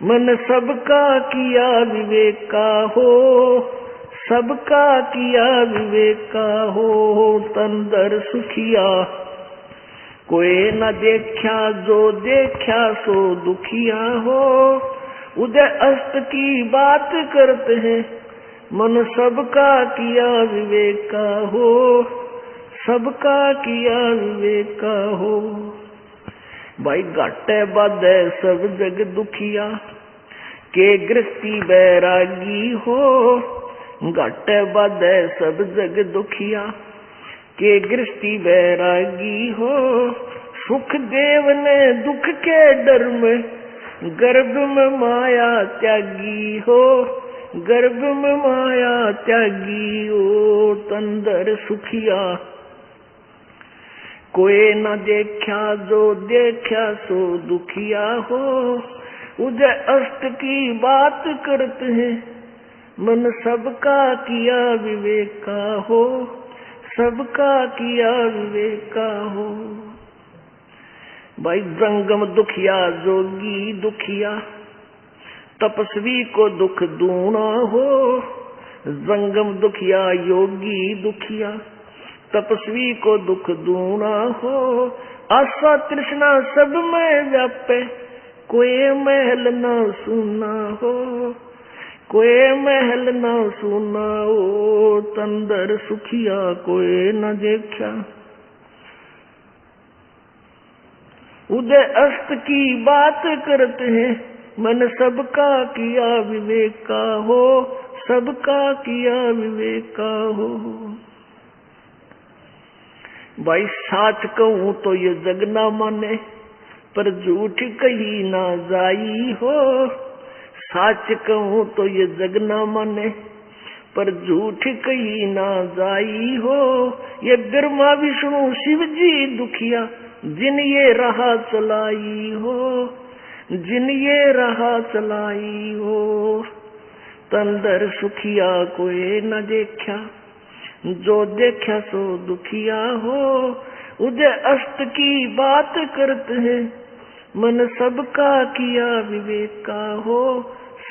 मन सबका किया विवेका हो, सबका किया विवेका हो। तन दर सुखिया कोई न देखा, जो देखा सो दुखिया हो, उदय अस्त की बात करते हैं, मन सबका किया विवेका हो, सबका किया विवेका हो। भाई घाटे बाधे सब जग दुखिया, के गृहस्थी बैरागी हो, घाटे बाधे सब जग दुखिया, के गृहस्थी बैरागी हो। सुख देव ने दुख के डर में, गर्भ में माया त्यागी हो, गर्भ में माया त्यागी हो। तंदर सुखिया कोई न देखा, जो देखा सो दुखिया हो, उदय अस्त की बात करते हैं, मन सबका किया विवेका हो, सबका किया विवेका हो। भाई जंगम दुखिया जोगी दुखिया, तपस्वी को दुख दूना हो। जंगम दुखिया योगी दुखिया, तपस्वी को दुख दूना हो। आशा तृष्णा सब में व्यापे, कोई महल न सुना हो। कोई महल न सुनाओ, तंदर सुखिया कोई न देखा। उदय अस्त की बात करते हैं, मन सबका किया विवेका हो, सबका किया विवेका हो। भाई साच कहूं तो ये जग ना माने, पर झूठ कही ना जाई हो। साच कहूं तो ये जग ना माने, पर झूठ कही ना जाई हो। ये ब्रह्मा विष्णु शिव जी दुखिया, जिन ये राह चलाई हो, जिन ये राह चलाई हो। तंदर सुखिया कोई न देखा, जो देखा सो दुखिया हो। उदय अस्त की बात करते हैं, मन सबका किया विवेका हो,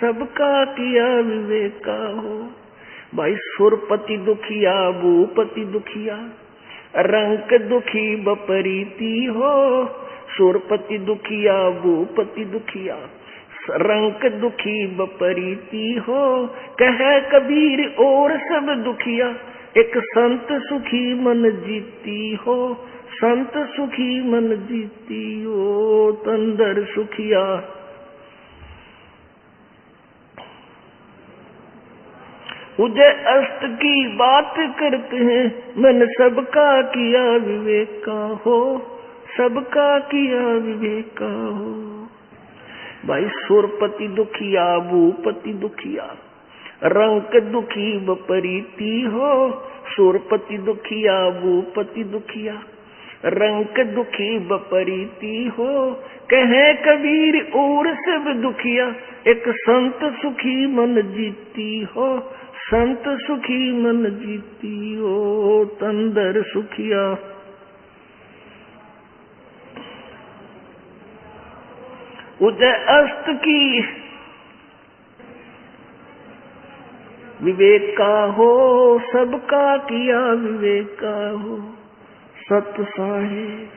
सबका किया विवेका हो। भाई सुरपति दुखिया भूपति दुखिया, रंक दुखी बपरीति हो। सुरपति दुखिया भूपति दुखिया, रंक दुखी बपरीति हो। कह कबीर और सब दुखिया, एक संत सुखी मन जीती हो, संत सुखी मन जीती हो। तंदर सुखिया उदय अस्त की बात करते हैं, मन सबका किया विवेका हो, सबका किया विवेका हो। भाई सुरपति दुखिया भूपति दुखिया, रंक दुखी बपरीति हो। सुरपति दुखिया भूपति दुखिया, रंक दुखी बपरीति हो। कहे कबीर और सब दुखिया, एक संत सुखी मन जीती हो, संत सुखी मन जीती हो। तंदर सुखिया उदय अस्त की विवेका हो, सबका किया विवेका हो। सत साहिब